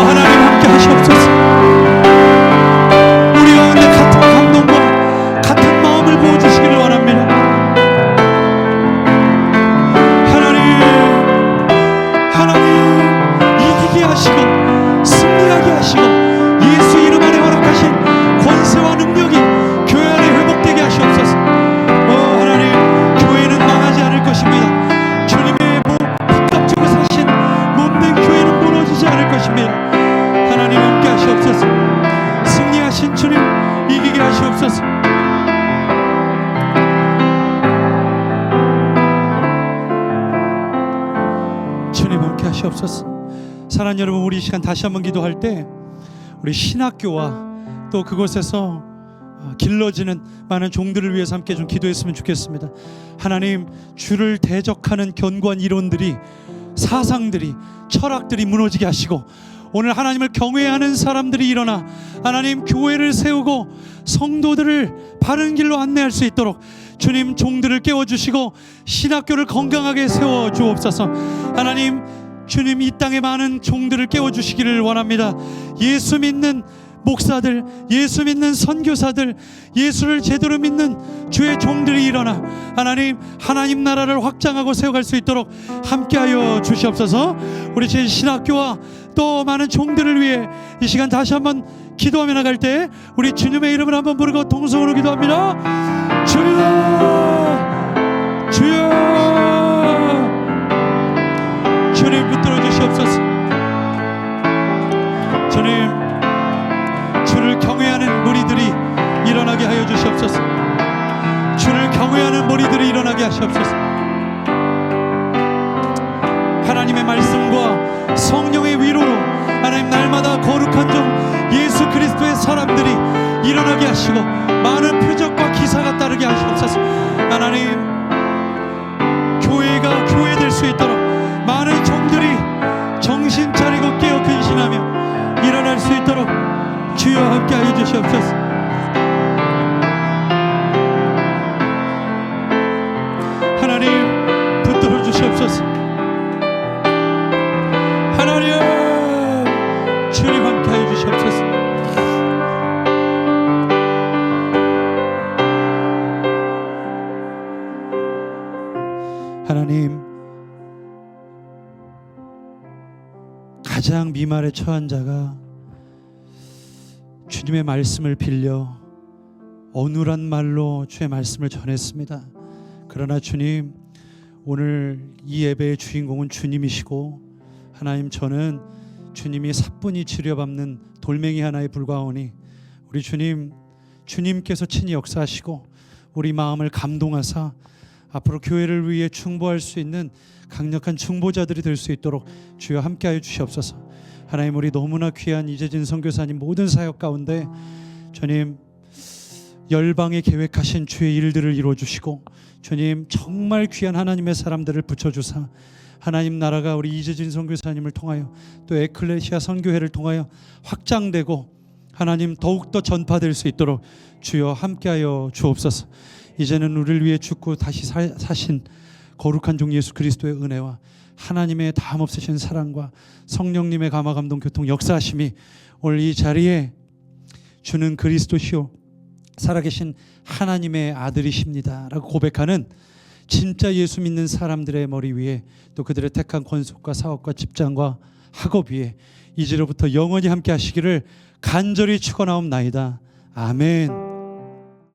하나님 함께 하시옵소서. 우리 가운데 같은 감동과 같은 마음을 부어주시기를 원합니다. 하나님, 이기게 하시고 승리하게 하시고 예수 이름 안에 허락하신 권세와 능력이 교회 안에 회복되게 하시옵소서. 하나님, 교회는 망하지 않을 것입니다. 주님의 복합적으로 사신 몸된 교회는 무너지지 않을 것입니다. 하나님, 함께 하시옵소서. 승리하신 주님, 이기게 하시옵소서. 주님, 함께 하시옵소서. 사랑하는 여러분, 우리 이 시간 다시 한번 기도할 때 우리 신학교와 또 그곳에서 길러지는 많은 종들을 위해서 함께 좀 기도했으면 좋겠습니다. 하나님, 주를 대적하는 견고한 이론들이, 사상들이, 철학들이 무너지게 하시고 오늘 하나님을 경외하는 사람들이 일어나 하나님 교회를 세우고 성도들을 바른 길로 안내할 수 있도록 주님 종들을 깨워주시고 신학교를 건강하게 세워주옵소서. 하나님, 주님 이 땅에 많은 종들을 깨워주시기를 원합니다. 예수 믿는 목사들, 예수 믿는 선교사들, 예수를 제대로 믿는 주의 종들이 일어나 하나님 나라를 확장하고 세워갈 수 있도록 함께하여 주시옵소서. 우리 제 신학교와 또 많은 종들을 위해 이 시간 다시 한번 기도하며 나갈 때 우리 주님의 이름을 한번 부르고 통성으로 기도합니다. 주여, 주여, 주님 붙들어 주시옵소서. 주님, 주를 경외하는 무리들이 일어나게 하여 주시옵소서. 주를 경외하는 무리들이 일어나게 하시옵소서. 하나님의 말씀과 성령의 위로로 하나님 날마다 거룩한 종 예수 그리스도의 사람들이 일어나게 하시고 많은 표적과 기사가 따르게 하시옵소서. 하나님, 교회가 교회될 수 있도록 많은 종들이 정신 차리고 깨어 근신하며 일어날 수 있도록 주여 함께하여 주시옵소서. 하나님, 붙들어 주시옵소서. 하나님, 주님 함께하여 주시옵소서. 하나님, 가장 미말에 처한 자가 주님의 말씀을 빌려 어눌한 말로 주의 말씀을 전했습니다. 그러나 주님, 오늘 이 예배의 주인공은 주님이시고 하나님, 저는 주님이 사뿐히 치료받는 돌멩이 하나에 불과하오니 우리 주님께서 친히 역사하시고 우리 마음을 감동하사 앞으로 교회를 위해 충보할 수 있는 강력한 충보자들이 될 수 있도록 주여 함께하여 주시옵소서. 하나님, 우리 너무나 귀한 이재진 선교사님 모든 사역 가운데 주님 열방에 계획하신 주의 일들을 이루어주시고 주님 정말 귀한 하나님의 사람들을 붙여주사 하나님 나라가 우리 이재진 선교사님을 통하여 또 에클레시아 선교회를 통하여 확장되고 하나님 더욱더 전파될 수 있도록 주여 함께하여 주옵소서. 이제는 우리를 위해 죽고 다시 사신 거룩한 종 예수 그리스도의 은혜와 하나님의 다함없으신 사랑과 성령님의 감화 감동 교통 역사하심이 오늘 이 자리에 주는 그리스도시요 살아계신 하나님의 아들이십니다 라고 고백하는 진짜 예수 믿는 사람들의 머리 위에 또 그들의 택한 권속과 사업과 직장과 학업 위에 이제로부터 영원히 함께 하시기를 간절히 축원하옵나이다. 아멘.